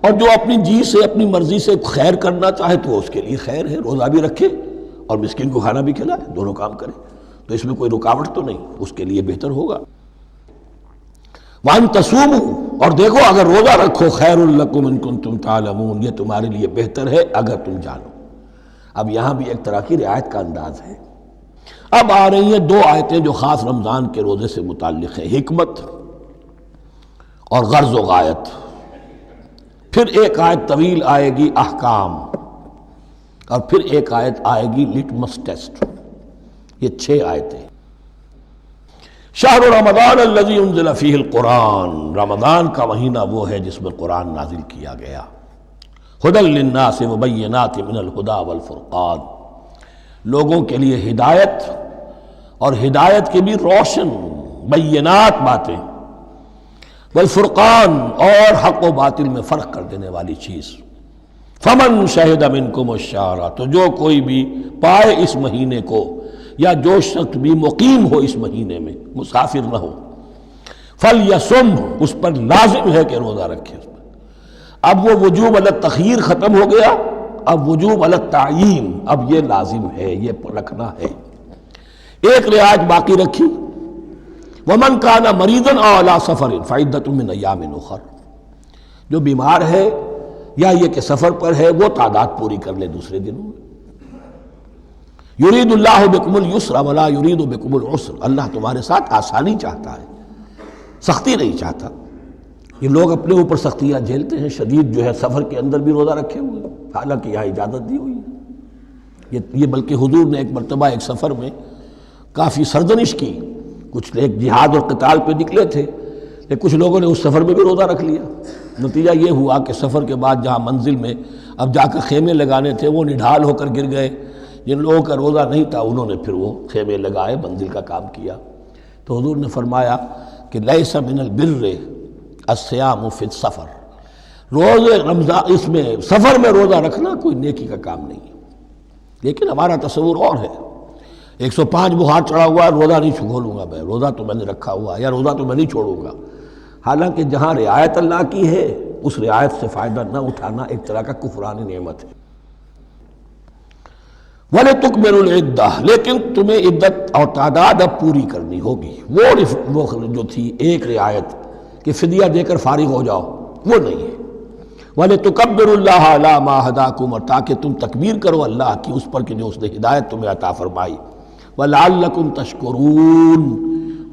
اور جو اپنی جی سے، اپنی مرضی سے خیر کرنا چاہے تو اس کے لیے خیر ہے، روزہ بھی رکھے اور مسکین کو کھانا بھی کھلائے، دونوں کام کرے، تو اس میں کوئی رکاوٹ تو نہیں، اس کے لیے بہتر ہوگا۔ وَأَن تَصُومُوا، اور دیکھو اگر روزہ رکھو، خیر لکم ان کنتم تعلمون، یہ تمہارے لیے بہتر ہے اگر تم جانو۔ اب یہاں بھی ایک طرح کی رعایت کا انداز ہے۔ اب آ رہی ہیں 2 آیتیں جو خاص رمضان کے روزے سے متعلق ہیں، حکمت اور غرض و غایت۔ پھر ایک آیت طویل آئے گی احکام، اور پھر ایک آیت آئے گی لٹمس ٹیسٹ۔ یہ 6 آیتیں۔ شہر رمضان الذی انزل فیہ القرآن، رمضان کا مہینہ وہ ہے جس میں قرآن نازل کیا گیا۔ ہدی للناس وبینات من الہدی والفرقان، لوگوں کے لیے ہدایت اور ہدایت کی بھی روشن بینات باتیں، والفرقان اور حق و باطل میں فرق کر دینے والی چیز۔ فمن شہد منکم الشہر، تو جو کوئی بھی پائے اس مہینے کو، یا جو شخص بھی مقیم ہو اس مہینے میں، مسافر نہ ہو، فلیصم، اس پر لازم ہے کہ روزہ رکھے۔ اب وہ وجوب علی التخییر ختم ہو گیا، اب وجوب علی التعیین، اب یہ لازم ہے، یہ رکھنا ہے۔ ایک رعایت باقی رکھی، ومن کان مریضا او علی سفر فعدۃ من ایام اخر، جو بیمار ہے یا یہ کہ سفر پر ہے وہ تعداد پوری کر لے دوسرے دنوں میں۔ یرید اللہ بکم الیسر ولا یرید بکم العسر، اللہ تمہارے ساتھ آسانی چاہتا ہے، سختی نہیں چاہتا۔ یہ لوگ اپنے اوپر سختیاں جھیلتے ہیں، شدید جو ہے سفر کے اندر بھی روزہ رکھے ہوئے، حالانکہ یہاں اجازت دی ہوئی ہے۔ یہ بلکہ حضور نے ایک مرتبہ ایک سفر میں کافی سرزنش کی، کچھ ایک جہاد اور قتال پہ نکلے تھے، لیکن کچھ لوگوں نے اس سفر میں بھی روزہ رکھ لیا۔ نتیجہ یہ ہوا کہ سفر کے بعد جہاں منزل میں اب جا کر خیمے لگانے تھے وہ نڈھال ہو کر گر گئے، جن لوگوں کا روزہ نہیں تھا انہوں نے پھر وہ خیمے لگائے، منزل کا کام کیا۔ تو حضور نے فرمایا کہ لیس من البر الصیام فی السفر، روزے رمضان اس میں سفر میں روزہ رکھنا کوئی نیکی کا کام نہیں ہے۔ لیکن ہمارا تصور اور ہے، 105 بخار چڑھا ہوا ہے، روزہ نہیں کھولوں گا میں، روزہ تو میں نے رکھا ہوا، یا روزہ تو میں نہیں چھوڑوں گا۔ حالانکہ جہاں رعایت اللہ کی ہے اس رعایت سے فائدہ نہ اٹھانا ایک طرح کا کفران نعمت ہے۔ وَلِتُكْمِلُوا الْعِدَّةَ، لیکن تمہیں عدت اور تعداد اب پوری کرنی ہوگی۔ وہ جو تھی ایک رعایت کہ فدیہ دے کر فارغ ہو جاؤ، وہ نہیں ہے۔ وَلِتُكَبِّرُوا اللَّهَ عَلَىٰ مَا هَدَاكُمْ، اور تاکہ تم تکبیر کرو اللہ کی اس پر کہ جو اس نے ہدایت تمہیں عطا فرمائی۔ وَلَعَلَّكُمْ تَشْكُرُونَ،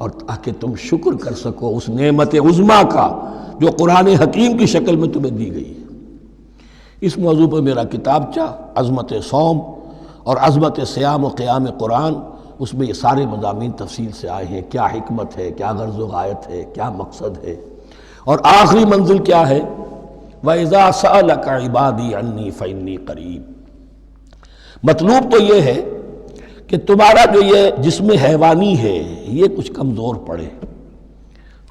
اور تاکہ تم شکر کر سکو اس نعمت عظمیٰ کا جو قرآن حکیم کی شکل میں تمہیں دی گئی ہے۔ اس موضوع پر میرا کتابچہ عظمت صوم اور عظمت صیام و قیام قرآن، اس میں یہ سارے مضامین تفصیل سے آئے ہیں، کیا حکمت ہے، کیا غرض و غایت ہے، کیا مقصد ہے، اور آخری منزل کیا ہے، وَإِذَا سَأَلَكَ عِبَادِي عَنِّي فَإِنِّي قَرِيبٌ۔ مطلوب تو یہ ہے کہ تمہارا جو یہ جسم حیوانی ہے یہ کچھ کمزور پڑے،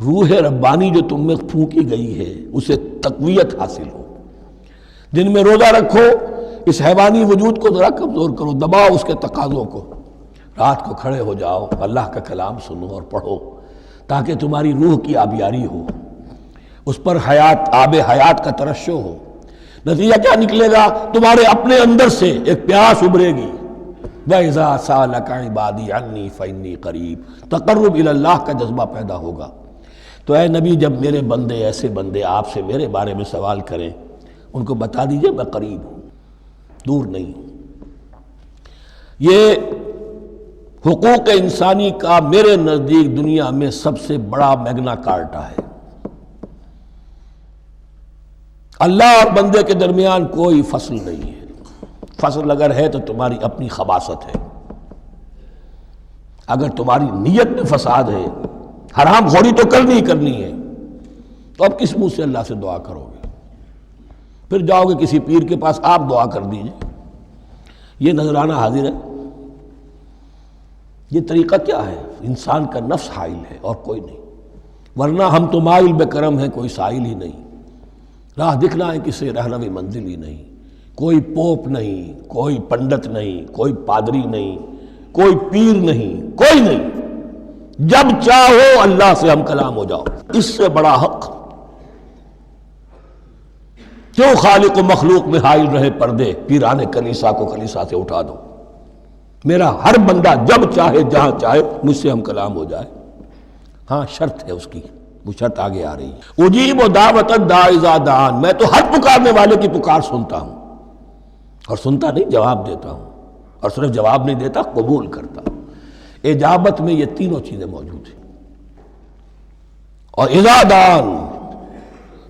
روح ربانی جو تم میں پھونکی گئی ہے اسے تقویت حاصل ہو۔ دن میں روزہ رکھو، اس حیوانی وجود کو ذرا کمزور کرو، دباؤ اس کے تقاضوں کو، رات کو کھڑے ہو جاؤ، اللہ کا کلام سنو اور پڑھو، تاکہ تمہاری روح کی آبیاری ہو، اس پر حیات، آب حیات کا ترشح ہو۔ نتیجہ کیا نکلے گا؟ تمہارے اپنے اندر سے ایک پیاس ابھرے گی، وَإِذَا سَأَلَكَ عِبَادِي عَنِّي فَإِنِّي قَرِيبٌ، تقرب الی اللہ کا جذبہ پیدا ہوگا۔ تو اے نبی، جب میرے بندے، ایسے بندے آپ سے میرے بارے میں سوال کریں، ان کو بتا دیجئے میں قریب ہوں، دور نہیں ہوں۔ یہ حقوق انسانی کا میرے نزدیک دنیا میں سب سے بڑا میگنا کارٹا ہے۔ اللہ اور بندے کے درمیان کوئی فصل نہیں ہے، فصل اگر ہے تو تمہاری اپنی خباثت ہے، اگر تمہاری نیت میں فساد ہے، حرام خوری تو کرنی ہی کرنی ہے، تو اب کس منہ سے اللہ سے دعا کرو گے؟ پھر جاؤ گے کسی پیر کے پاس، آپ دعا کر دیجئے، یہ نذرانہ حاضر ہے۔ یہ طریقہ کیا ہے؟ انسان کا نفس حائل ہے اور کوئی نہیں، ورنہ ہم تو مائل بے کرم ہیں، کوئی سائل ہی نہیں، راہ دکھنا ہے کسی رہنوی منزل ہی نہیں، کوئی پوپ نہیں، کوئی پنڈت نہیں، کوئی پادری نہیں، کوئی پیر نہیں، کوئی نہیں، جب چاہو اللہ سے ہم کلام ہو جاؤ۔ اس سے بڑا حق کیوں خالق و مخلوق میں حائل رہے پردے، پیران کلیسا کو کلیسا سے اٹھا دو، میرا ہر بندہ جب چاہے جہاں چاہے مجھ سے ہم کلام ہو جائے۔ ہاں شرط ہے اس کی، وہ شرط آگے آ رہی ہے، اجیب دعوت الداعی اذا دعان، میں تو ہر پکارنے والے کی پکار سنتا ہوں، اور سنتا نہیں جواب دیتا ہوں، اور صرف جواب نہیں دیتا، قبول کرتا ہوں۔ اجابت میں یہ تینوں چیزیں موجود ہیں۔ اور اذا دعان،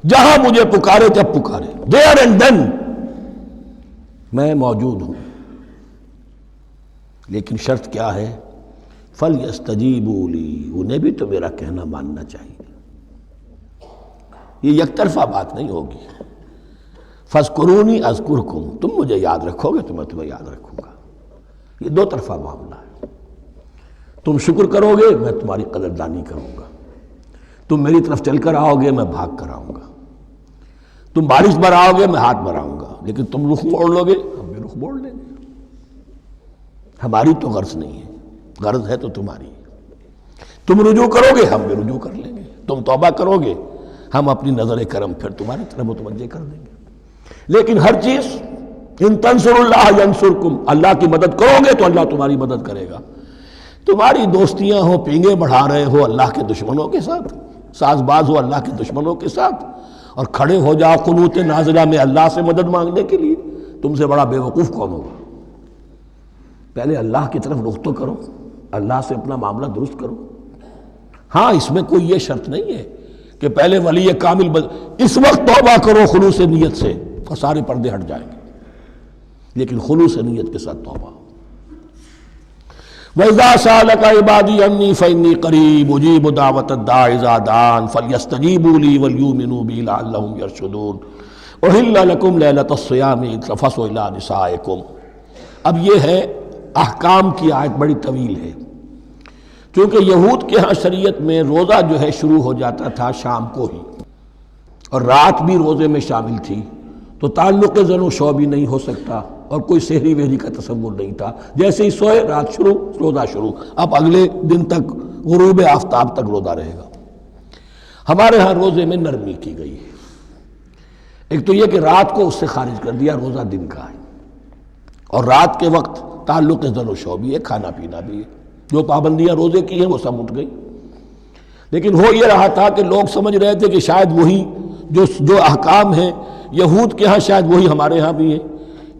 جہاں مجھے پکارے جب پکارے، there and then میں موجود ہوں، لیکن شرط کیا ہے؟ فَلْيَسْتَجِيبُوا لِي، انہیں بھی تو میرا کہنا ماننا چاہیے، یہ یک طرفہ بات نہیں ہوگی۔ فاذکرونی اذکرکم، تم مجھے یاد رکھو گے تو میں تمہیں یاد رکھوں گا۔ یہ دو طرفہ معاملہ ہے، تم شکر کرو گے میں تمہاری قدردانی کروں گا، تم میری طرف چل کر آؤ گے میں بھاگ کر آؤں گا، تم بارش برآؤ گے میں ہاتھ بڑھاؤں گا، لیکن تم رخ موڑ لو گے ہم بھی رخ موڑ لیں گے۔ ہماری تو غرض نہیں ہے، غرض ہے تو تمہاری ہے۔ تم رجوع کرو گے ہم بھی رجوع کر لیں گے، تم توبہ کرو گے ہم اپنی نظر کرم پھر تمہاری طرف متوجہ کر دیں گے۔ لیکن ہر چیز ان تنصر اللہ ینصرکم، اللہ کی مدد کرو گے تو اللہ تمہاری مدد کرے گا۔ تمہاری دوستیاں ہو، پینگے بڑھا رہے ہو اللہ کے دشمنوں کے ساتھ، ساز باز ہو اللہ کے دشمنوں کے ساتھ، اور کھڑے ہو جاؤ قنوت نازلہ میں اللہ سے مدد مانگنے کے لیے، تم سے بڑا بے وقوف کون ہوگا؟ پہلے اللہ کی طرف رخ تو کرو، اللہ سے اپنا معاملہ درست کرو۔ ہاں اس میں کوئی یہ شرط نہیں ہے کہ پہلے ولی کامل اس وقت توبہ کرو خلوص نیت سے اور سارے پردے ہٹ جائیں گے، لیکن خلوص نیت کے ساتھ توبہ۔ وَإِذَا سَأَلَكَ عِبَادِي عَنِّي فَإِنِّي قَرِيبٌ أُجِيبُ دَعْوَةَ الدَّاعِ إِذَا دَعَانِ فَلْيَسْتَجِيبُوا لِي وَلْيُؤْمِنُوا بِي لَعَلَّهُمْ يَرْشُدُونَ أُحِلَّ لَكُمْ لَيْلَةَ الصِّيَامِ الرَّفَثُ إِلَىٰ نِسَائِكُمْ۔ اب یہ ہے احکام کی آیت، بڑی طویل ہے، کیونکہ یہود کے ہاں شریعت میں روزہ جو ہے شروع ہو جاتا تھا شام کو ہی، اور رات بھی روزے میں شامل تھی، تو تعلق زن و شو بھی نہیں ہو سکتا، اور کوئی سحری وحری کا تصور نہیں تھا، جیسے ہی سوئے رات شروع روزہ شروع، اب اگلے دن تک غروب آفتاب تک روزہ رہے گا۔ ہمارے ہاں روزے میں نرمی کی گئی ہے، ایک تو یہ کہ رات کو اس سے خارج کر دیا، روزہ دن کا ہے، اور رات کے وقت تعلق زن و شو بھی ہے، کھانا پینا بھی ہے، جو پابندیاں روزے کی ہیں وہ سب اٹھ گئی۔ لیکن ہو یہ رہا تھا کہ لوگ سمجھ رہے تھے کہ شاید وہی جو احکام ہیں یہود کے ہاں شاید وہی ہمارے ہاں بھی ہیں،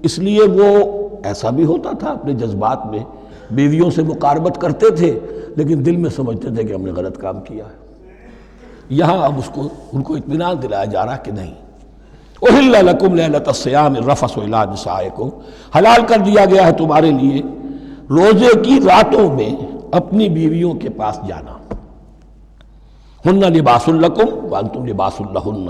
اس لیے وہ ایسا بھی ہوتا تھا اپنے جذبات میں بیویوں سے مقاربت کرتے تھے، لیکن دل میں سمجھتے تھے کہ ہم نے غلط کام کیا ہے۔ یہاں اب ان کو اطمینان دلایا جا رہا کہ نہیں، احل لکم لیلۃ الصیام الرفث الی نسائکم، حلال کر دیا گیا ہے تمہارے لیے روزے کی راتوں میں اپنی بیویوں کے پاس جانا۔ ہن لباس لکم وانتم لباس لہن،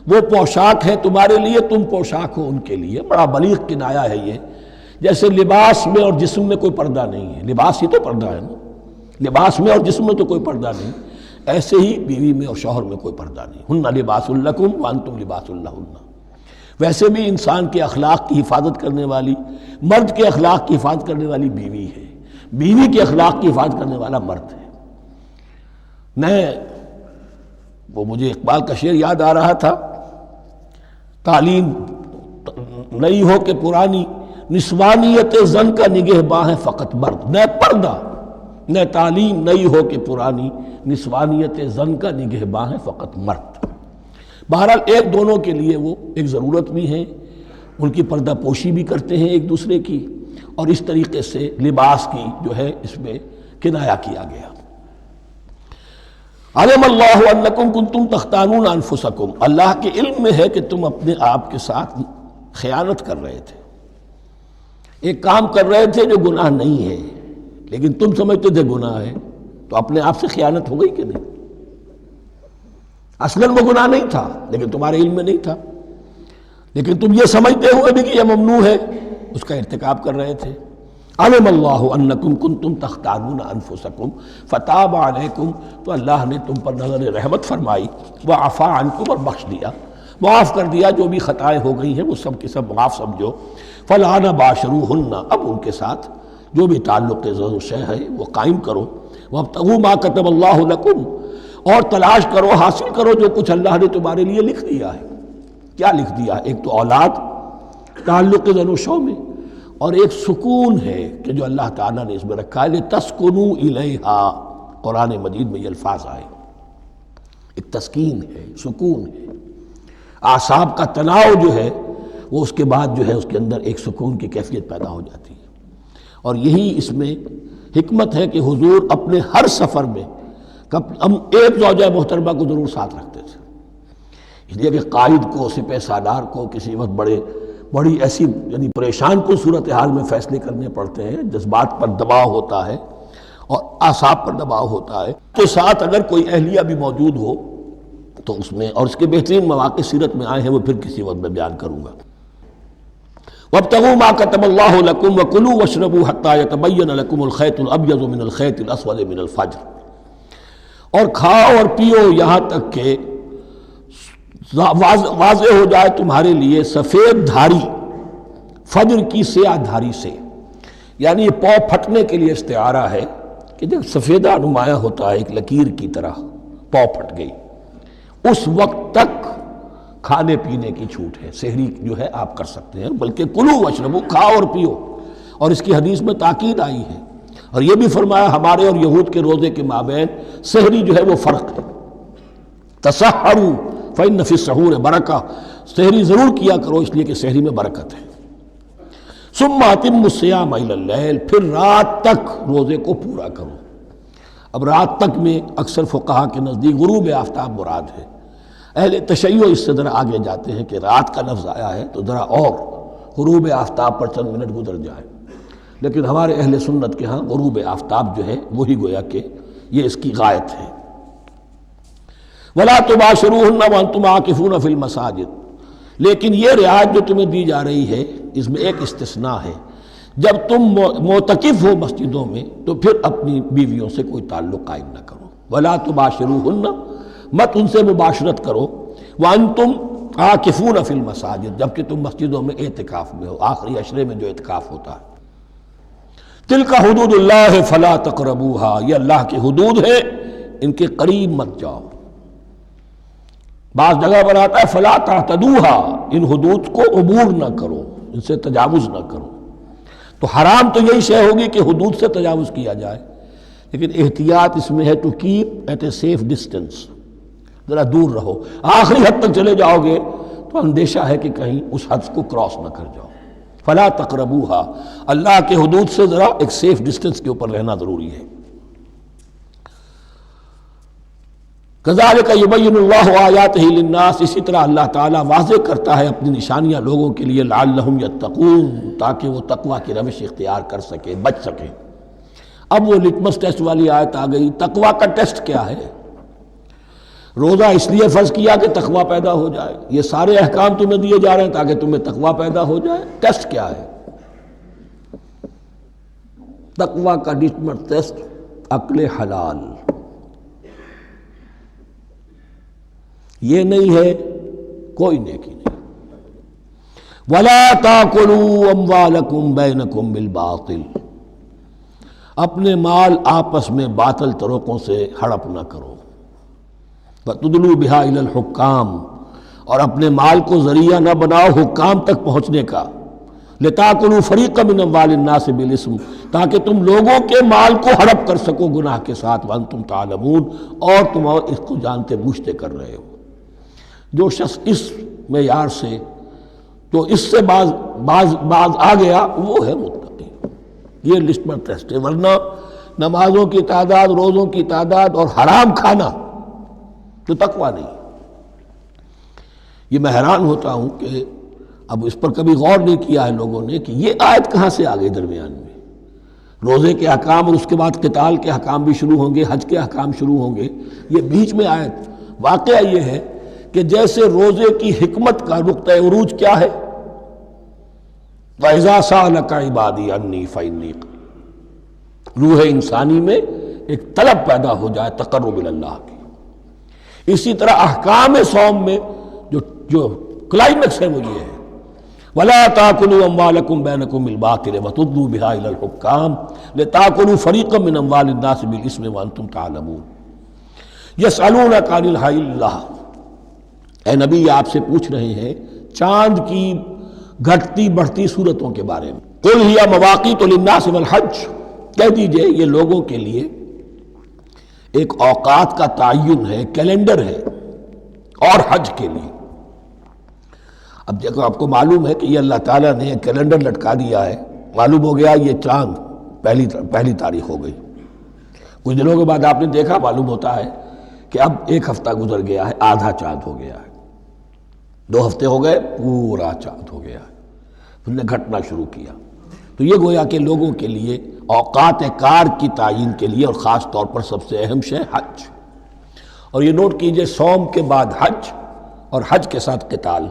وہ پوشاک ہے تمہارے لیے، تم پوشاک ہو ان کے لیے۔ بڑا بلیغ کنایا ہے یہ، جیسے لباس میں اور جسم میں کوئی پردہ نہیں ہے، لباس ہی تو پردہ ہے نا، لباس میں اور جسم میں تو کوئی پردہ نہیں، ایسے ہی بیوی میں اور شوہر میں کوئی پردہ نہیں۔ ہن لباس لکم وانتم لباس لہن۔ ویسے بھی انسان کے اخلاق کی حفاظت کرنے والی، مرد کے اخلاق کی حفاظت کرنے والی بیوی ہے، بیوی کے اخلاق کی حفاظت کرنے والا مرد ہے۔ وہ مجھے اقبال کا شعر یاد آ رہا تھا، تعلیم نئی ہو کہ پرانی، نسوانیت زن کا نگہباں ہے فقط مرد، نہ پردہ نہ تعلیم نئی ہو کہ پرانی، نسوانیت زن کا نگہباں ہے فقط مرد۔ بہرحال ایک دونوں کے لیے وہ ایک ضرورت بھی ہے، ان کی پردہ پوشی بھی کرتے ہیں ایک دوسرے کی، اور اس طریقے سے لباس کی جو ہے اس میں کنایا کیا گیا۔ علم اللہ انکم کنتم تختانون انفسکم، اللہ کے علم میں ہے کہ تم اپنے آپ کے ساتھ خیانت کر رہے تھے، ایک کام کر رہے تھے جو گناہ نہیں ہے، لیکن تم سمجھتے تھے گناہ ہے، تو اپنے آپ سے خیانت ہو گئی کہ نہیں؟ اصلاً وہ گناہ نہیں تھا لیکن تمہارے علم میں نہیں تھا، لیکن تم یہ سمجھتے ہوئے بھی کہ یہ ممنوع ہے، اس کا ارتکاب کر رہے تھے۔ علم اللہ انکم کنتم تختانون انفسکم فتاب علیکم، تو اللہ نے تم پر نظر رحمت فرمائی، وعفا عنکم، اور بخش دیا، معاف کر دیا، جو بھی خطائیں ہو گئی ہیں وہ سب کے سب معاف سمجھو۔ فالآن باشروہن، اب ان کے ساتھ جو بھی تعلق زن و شے ہے وہ قائم کرو، وابتغوا ما کتب اللہ لکم، اور تلاش کرو، حاصل کرو جو کچھ اللہ نے تمہارے لیے لکھ دیا ہے۔ کیا لکھ دیا ہے؟ ایک تو اولاد، تعلق زن و شو میں، اور ایک سکون ہے کہ جو اللہ تعالیٰ نے اس میں رکھا ہے، لِتَسْكُنُوا إِلَيْهَا، قرآن مجید میں یہ الفاظ آئے، ایک تسکین ہے، سکون ہے، اعصاب کا تناؤ جو ہے وہ اس کے بعد جو ہے اس کے اندر ایک سکون کی کیفیت پیدا ہو جاتی ہے۔ اور یہی اس میں حکمت ہے کہ حضور اپنے ہر سفر میں ہم ایک زوجہ محترمہ کو ضرور ساتھ رکھتے تھے، اس لیے کہ قائد کو، سپہ سالار کو کسی وقت بڑی ایسی یعنی پریشان کن صورتحال میں فیصلے کرنے پڑتے ہیں، جذبات پر دباؤ ہوتا ہے اور اعصاب پر دباؤ ہوتا ہے، تو ساتھ اگر کوئی اہلیہ بھی موجود ہو تو اس میں اور اس کے بہترین مواقع سیرت میں آئے ہیں، وہ پھر کسی وقت میں بیان کروں گا۔ وَابْتَغُوا مَا كَتَبَ اللَّهُ لَكُمْ وَكُلُوا وَاشْرَبُوا حَتَّى يَتَبَيَّنَ لَكُمُ الْخَيْطُ الْأَبْيَضُ مِنَ الْخَيْطِ الْأَسْوَدِ مِنَ الْفَجْرِ، اور کھاؤ اور پیو یہاں تک کہ واضح ہو جائے تمہارے لیے سفید دھاری فجر کی سیاہ دھاری سے۔ یعنی یہ پاؤں پھٹنے کے لیے استعارہ ہے کہ جب سفیدہ نمایاں ہوتا ہے ایک لکیر کی طرح، پاؤں پھٹ گئی، اس وقت تک کھانے پینے کی چھوٹ ہے، سحری جو ہے آپ کر سکتے ہیں، بلکہ کلو واشربو، کھاؤ اور پیو۔ اور اس کی حدیث میں تاکید آئی ہے، اور یہ بھی فرمایا ہمارے اور یہود کے روزے کے مابین سحری جو ہے وہ فرق ہے۔ تسحروا فإن فی السحور برکہ، سحری ضرور کیا کرو اس لیے کہ سحری میں برکت ہے۔ ثم اتموا الصیام الی اللیل، پھر رات تک روزے کو پورا کرو۔ اب رات تک میں اکثر فقہا کے نزدیک غروب آفتاب مراد ہے، اہل تشیع اس سے ذرا آگے جاتے ہیں کہ رات کا لفظ آیا ہے تو ذرا اور غروب آفتاب پر چند منٹ گزر جائے، لیکن ہمارے اہل سنت کے ہاں غروب آفتاب جو ہے وہی گویا کہ یہ اس کی غایت ہے۔ وَلَا تُبَاشِرُوهُنَّ وَأَنْتُمْ عَاكِفُونَ فِي الْمَسَاجِدِ، لیکن یہ رعایت جو تمہیں دی جا رہی ہے اس میں ایک استثناء ہے، جب تم معتکف ہو مسجدوں میں تو پھر اپنی بیویوں سے کوئی تعلق قائم نہ کرو۔ وَلَا تُبَاشِرُوهُنَّ، مت ان سے مباشرت کرو، وَأَنْتُمْ عَاكِفُونَ فِي الْمَسَاجِدِ، جبکہ تم مسجدوں میں اعتکاف میں ہو، آخری عشرے میں جو اعتکاف ہوتا ہے۔ تِلْكَ حُدُودُ اللَّهِ فَلَا تَقْرَبُوهَا، یہ اللہ کی حدود ہے، ان کے قریب مت جاؤ۔ بعض جگہ پر آتا ہے فلا تعتدوها، ان حدود کو عبور نہ کرو، ان سے تجاوز نہ کرو۔ تو حرام تو یہی شے ہوگی کہ حدود سے تجاوز کیا جائے، لیکن احتیاط اس میں ہے to keep at a safe distance, ذرا دور رہو۔ آخری حد تک چلے جاؤ گے تو اندیشہ ہے کہ کہیں اس حد کو کراس نہ کر جاؤ۔ فلا تقربوها، اللہ کے حدود سے ذرا ایک سیف ڈسٹینس کے اوپر رہنا ضروری ہے۔ کذالک یبین اللہ آیاتہ للناس، اسی طرح اللہ تعالیٰ واضح کرتا ہے اپنی نشانیاں لوگوں کے لیے، لعلہم یتقون، تاکہ وہ تقوی کی روش اختیار کر سکیں، بچ سکیں۔ اب وہ لٹمس ٹیسٹ والی آیت آ گئی، تقوی کا ٹیسٹ کیا ہے؟ روزہ اس لیے فرض کیا کہ تقوی پیدا ہو جائے، یہ سارے احکام تمہیں دیے جا رہے ہیں تاکہ تمہیں تقوی پیدا ہو جائے۔ ٹیسٹ کیا ہے؟ تقوی کا لٹمس ٹیسٹ عقل حلال، یہ نہیں ہے کوئی نیکی نہیں۔ وَلَا تَأْكُلُوا أَمْوَالَكُمْ بَيْنَكُمْ بِالْبَاطِلِ، اپنے مال آپس میں باطل طریقوں سے ہڑپ نہ کرو۔ وَتُدْلُوا بِهَا إِلَى الْحُكَّامِ، اور اپنے مال کو ذریعہ نہ بناؤ حکام تک پہنچنے کا۔ لِتَأْكُلُوا فَرِيقًا مِنْ أَمْوَالِ النَّاسِ بِالْإِثْمِ، تاکہ تم لوگوں کے مال کو ہڑپ کر سکو گناہ کے ساتھ، وَأَنْتُمْ تَعْلَمُونَ، اور تم اس کو جانتے بوجھتے کر رہے ہو۔ جو شخص اس معیار سے تو اس سے باز آ گیا وہ ہے متقی۔ یہ لسٹ میں ٹیسٹ ہے، ورنہ نمازوں کی تعداد، روزوں کی تعداد اور حرام کھانا تو تقویٰ نہیں۔ یہ میں حیران ہوتا ہوں کہ اب اس پر کبھی غور نہیں کیا ہے لوگوں نے کہ یہ آیت کہاں سے آ گئی درمیان میں۔ روزے کے احکام اور اس کے بعد قتال کے احکام بھی شروع ہوں گے، حج کے احکام شروع ہوں گے، یہ بیچ میں آیت۔ واقعہ یہ ہے کہ جیسے روزے کی حکمت کا نقطہ عروج کیا ہے، وَإِذَا سَأَلَكَ عِبَادِي عَنِّي فَإِنِّي قَرِيبٌ، روح انسانی میں ایک طلب پیدا ہو جائے تقرب اللہ کی۔ اسی طرح احکام صوم میں جو کلائمیکس ہے وہ یہ ہے، وَلَا تَأْكُلُوا أَمْوَالَكُمْ بَيْنَكُمْ بِالْبَاطِلِ وَتُدْلُوا بِهَا إِلَى الْحُكَّامِ لِتَأْكُلُوا فَرِيقًا مِنْ أَمْوَالِ النَّاسِ بِالْإِثْمِ وَأَنْتُمْ تَعْلَمُونَ۔ يَسْأَلُونَكَ عَنِ الْأَهِلَّةِ، اے نبی آپ سے پوچھ رہے ہیں چاند کی گھٹتی بڑھتی صورتوں کے بارے میں۔ قُلْ هِيَ مَوَاقِيتُ لِلنَّاسِ وَالْحَجِّ، کہہ دیجئے یہ لوگوں کے لیے ایک اوقات کا تعین ہے، کیلنڈر ہے، اور حج کے لیے۔ اب دیکھو آپ کو معلوم ہے کہ یہ اللہ تعالیٰ نے ایک کیلنڈر لٹکا دیا ہے، معلوم ہو گیا یہ چاند پہلی تاریخ ہو گئی، کچھ دنوں کے بعد آپ نے دیکھا معلوم ہوتا ہے کہ اب ایک ہفتہ گزر گیا ہے، آدھا چاند ہو گیا ہے، 2 ہفتے ہو گئے، پورا چاند ہو گیا ہے، پھر نے گھٹنا شروع کیا۔ تو یہ گویا کہ لوگوں کے لیے اوقات کار کی تعین کے لیے، اور خاص طور پر سب سے اہم شے حج، اور یہ نوٹ کیجئے، صوم کے بعد حج اور حج کے ساتھ قتال۔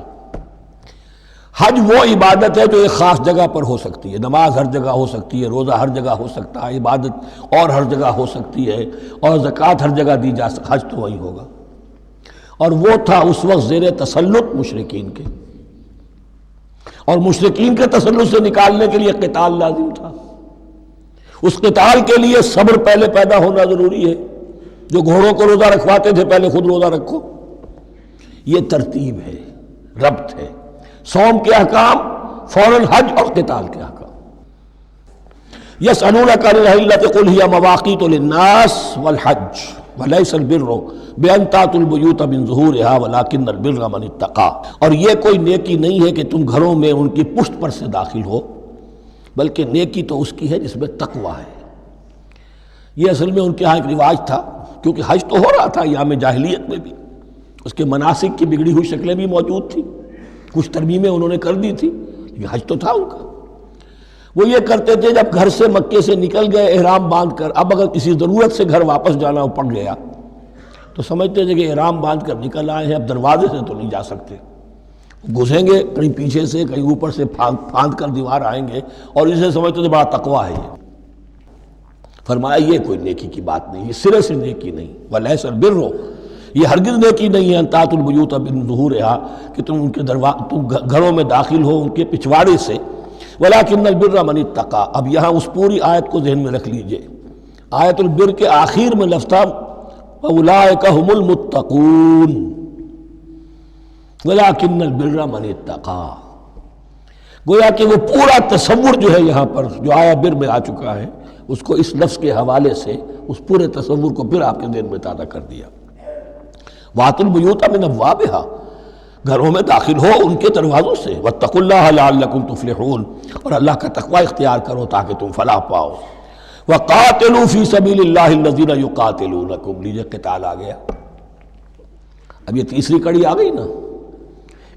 حج وہ عبادت ہے جو ایک خاص جگہ پر ہو سکتی ہے، نماز ہر جگہ ہو سکتی ہے، روزہ ہر جگہ ہو سکتا ہے، عبادت اور ہر جگہ ہو سکتی ہے، اور زکوٰۃ ہر جگہ دی جا سکتی، حج تو وہی ہوگا۔ اور وہ تھا اس وقت زیر تسلط مشرکین کے، اور مشرکین کے تسلط سے نکالنے کے لیے قتال لازم تھا۔ اس قتال کے لیے صبر پہلے پیدا ہونا ضروری ہے۔ جو گھوڑوں کو روزہ رکھواتے تھے پہلے خود روزہ رکھو، یہ ترتیب ہے، ربط ہے۔ صوم کے احکام فوراً حج اور قتال کے احکام۔ یسألونک عن الأہلة قل هی مواقیت للناس والحج ولیس البر بأن تأتوا البیوت من ظہورها ولکن البر من اتقی۔ اور یہ کوئی نیکی نہیں ہے کہ تم گھروں میں ان کی پشت پر سے داخل ہو، بلکہ نیکی تو اس کی ہے جس میں تقوی ہے۔ یہ اصل میں ان کے ہاں ایک رواج تھا، کیونکہ حج تو ہو رہا تھا ایام جاہلیت میں بھی، اس کے مناسک کی بگڑی ہوئی شکلیں بھی موجود تھیں، کچھ ترمیمیں انہوں نے کر دی تھی، لیکن حج تو تھا ان کا۔ وہ یہ کرتے تھے جب گھر سے مکے سے نکل گئے احرام باندھ کر، اب اگر کسی ضرورت سے گھر واپس جانا پڑ گیا تو سمجھتے تھے کہ احرام باندھ کر نکل آئے ہیں، اب دروازے سے تو نہیں جا سکتے، گھسیں گے کہیں پیچھے سے کہیں اوپر سے پھاند کر دیوار آئیں گے، اور اسے سمجھتے تھے بڑا تقویٰ ہے یہ۔ فرمایا یہ کوئی نیکی کی بات نہیں، یہ سرے سے نیکی نہیں۔ ولیس البر، یہ ہرگز نیکی نہیں ہے ان تأتوا البیوت من ظہورها کہ تم ان کے تم گھروں میں داخل ہو ان کے پچھواڑے سے، ولکن البر من اتقی۔ اب یہاں اس پوری آیت کو ذہن میں رکھ لیجئے، آیت البر کے آخر میں لفظ تھا اولئک هم المتقون ولکن البر من اتقی۔ گویا کہ وہ پورا تصور جو ہے یہاں پر جو آیا بر میں آ چکا ہے، اس کو اس لفظ کے حوالے سے اس پورے تصور کو پھر آپ کے ذہن میں تازہ کر دیا۔ وَأْتُوا الْبُيُوتَ مِنْ أَبْوَابِهَا، گھروں میں داخل ہو ان کے دروازوں سے، وَاتَّقُوا اللَّهَ لَعَلَّكُمْ تُفْلِحُونَ، اور اللہ کا تقوی اختیار کرو تاکہ تم فلاح پاؤ۔ وَقَاتِلُوا فِي سَبِيلِ اللَّهِ الَّذِينَ يُقَاتِلُونَكُمْ، لیجئے قتال آ گیا۔ اب یہ تیسری کڑی آ گئی نا،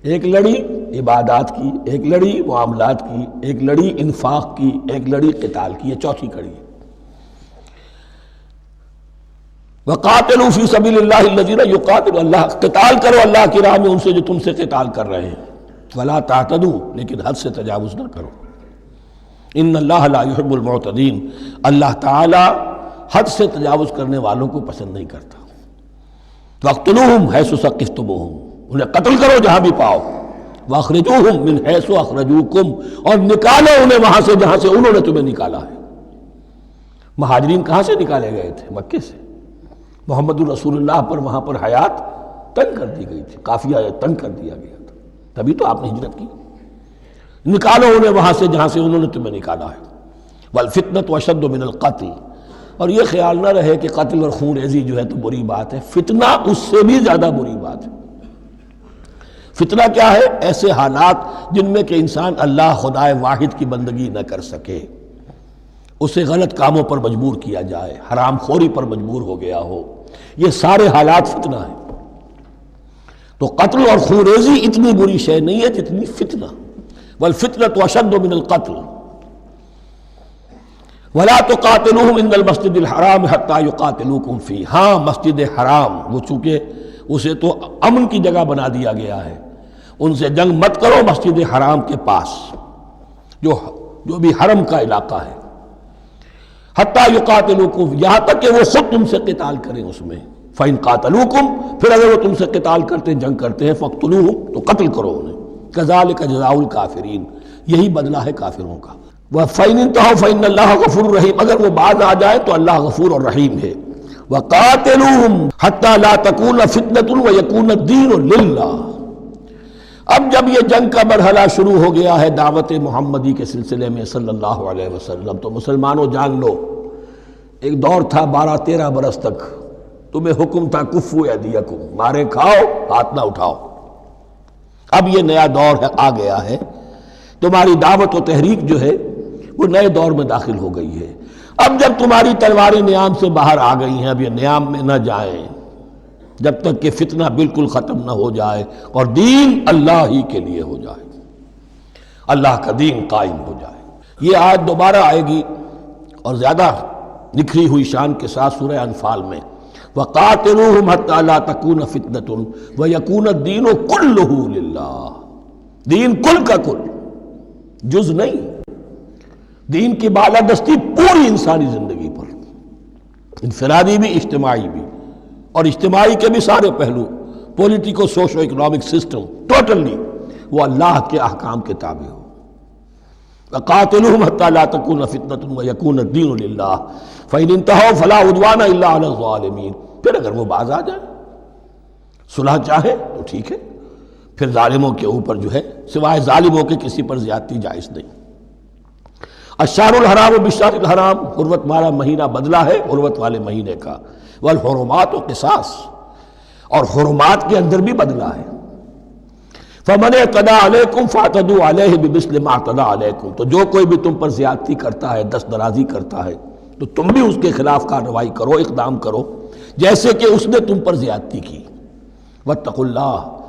ایک لڑی عبادات کی، ایک لڑی معاملات کی، ایک لڑی انفاق کی، ایک لڑی قتال کی، یہ چوتھی کڑی ہے۔ وَقَاتِلُوا فِي سَبِيلِ اللَّهِ الَّذِينَ يُقَاتِلُونَ، اللہ قتال کرو اللہ کی راہ میں ان سے جو تم سے قتال کر رہے ہیں۔ وَلَا تَعْتَدُوا، لیکن حد سے تجاوز نہ کرو۔ إِنَّ اللَّهَ لَا يُحِبُّ الْمُعْتَدِينَ، اللہ تعالی حد سے تجاوز کرنے والوں کو پسند نہیں کرتا۔ وَاقْتُلُوهُمْ حَيْثُ ثَقِفْتُمُوهُمْ، انہیں قتل کرو جہاں بھی پاؤ۔ وَأَخْرِجُوهُمْ مِنْ حَيْثُ أَخْرَجُوكُمْ، اور نکالو انہیں وہاں سے جہاں سے انہوں نے تمہیں نکالا ہے۔ مہاجرین کہاں سے نکالے گئے تھے؟ مکے سے۔ محمد الرسول اللہ پر وہاں پر حیات تنگ کر دی گئی تھی، قافیہ تنگ کر دیا گیا تھا، تبھی تو آپ نے ہجرت کی۔ نکالو انہیں وہاں سے جہاں سے انہوں نے تمہیں نکالا ہے۔ والفتنة اشد من القتل، اور یہ خیال نہ رہے کہ قتل اور خون ریزی جو ہے تو بری بات ہے، فتنہ اس سے بھی زیادہ بری بات ہے۔ فتنہ کیا ہے؟ ایسے حالات جن میں کہ انسان اللہ خدائے واحد کی بندگی نہ کر سکے، اسے غلط کاموں پر مجبور کیا جائے، حرام خوری پر مجبور ہو گیا ہو، یہ سارے حالات فتنہ ہیں۔ تو قتل اور خون ریزی اتنی بری شے نہیں ہے جتنی فتنہ۔ والفتنة اشد من القتل ولا تقاتلوهم عند المسجد الحرام حتى يقاتلوكم فيه، ہاں مسجد حرام وہ چونکہ اسے تو امن کی جگہ بنا دیا گیا ہے، ان سے جنگ مت کرو مسجد حرام کے پاس جو بھی حرم کا علاقہ ہے، حتیٰ یقاتلوکم، یہاں تک کہ وہ خود تم سے قتال کریں اس میں۔ فَإِن قَاتَلُوكُمْ، پھر اگر وہ تم سے قتال کرتے ہیں، جنگ کرتے ہیں، فَاقْتُلُوهُمْ، تو قتل کرو انہیں۔ كَذَلِكَ جَزَاءُ الْكَافِرِينَ، یہی بدلہ ہے کافروں کا۔ وَفَإِنِ انْتَهَوْا فَإِنَّ اللَّهَ غَفُورٌ رَحِيمٌ، اگر وہ باز آ جائے تو اللہ غفور اور رحیم ہے۔ وَقَاتِلُوهُمْ حَتَّى لَا تَكُونَ فِتْنَةٌ وَيَكُونَ الدِّينُ لِلَّهِ۔ اب جب یہ جنگ کا مرحلہ شروع ہو گیا ہے دعوت محمدی کے سلسلے میں صلی اللہ علیہ وسلم، تو مسلمانوں جان لو، ایک دور تھا 12-13 برس تک تمہیں حکم تھا کفو ایدیکم، مارے کھاؤ ہاتھ نہ اٹھاؤ۔ اب یہ نیا دور آ گیا ہے، تمہاری دعوت و تحریک جو ہے وہ نئے دور میں داخل ہو گئی ہے۔ اب جب تمہاری تلواریں نیام سے باہر آ گئی ہیں، اب یہ نیام میں نہ جائیں جب تک کہ فتنہ بالکل ختم نہ ہو جائے اور دین اللہ ہی کے لیے ہو جائے، اللہ کا دین قائم ہو جائے۔ یہ آیت دوبارہ آئے گی اور زیادہ نکھری ہوئی شان کے ساتھ سورہ انفال میں، وَقَاتِلُوهُمْ حَتَّى لَا تَكُونَ فِتْنَةٌ وَيَكُونَ الدِّينُ كُلُّهُ لِلَّهِ، دین کل کا کل، جز نہیں، دین کی بالادستی پوری انسانی زندگی پر، انفرادی بھی اجتماعی بھی، اور اجتماعی کے بھی سارے پہلو، politico socio economic system totally وہ اللہ کے احکام کے تابع ہو۔ وَقَاتِلُوهُمْ حَتَّى لَا تَكُونَ فِتْنَةٌ وَيَكُونَ الدِّينُ لِلَّهِ فَإِنِ انْتَهَوْا فَلَا عُدْوَانَ إِلَّا عَلَى الظَّالِمِينَ، پھر اگر وہ باز آ جائے، صلح چاہے تو ٹھیک ہے، پھر ظالموں کے اوپر جو ہے سوائے ظالموں کے کسی پر زیادتی جائز نہیں۔ الشہر الحرام بالشہر الحرام، حرمت والا مہینہ بدلہ ہے حرمت والے مہینے کا، والحرمات قصاص، اور حرمات کے اندر بھی بدلہ ہے۔ فَمَنِ اعْتَدَىٰ عَلَيْكُمْ فَاعْتَدُوا عَلَيْهِ بِمِثْلِ مَا اعْتَدَىٰ عَلَيْكُمْ، تو جو کوئی بھی تم پر زیادتی کرتا ہے، دست درازی کرتا ہے، تو تم بھی اس کے خلاف کارروائی کرو، اقدام کرو جیسے کہ اس نے تم پر زیادتی کی۔ وَاتَّقُوا اللَّهَ،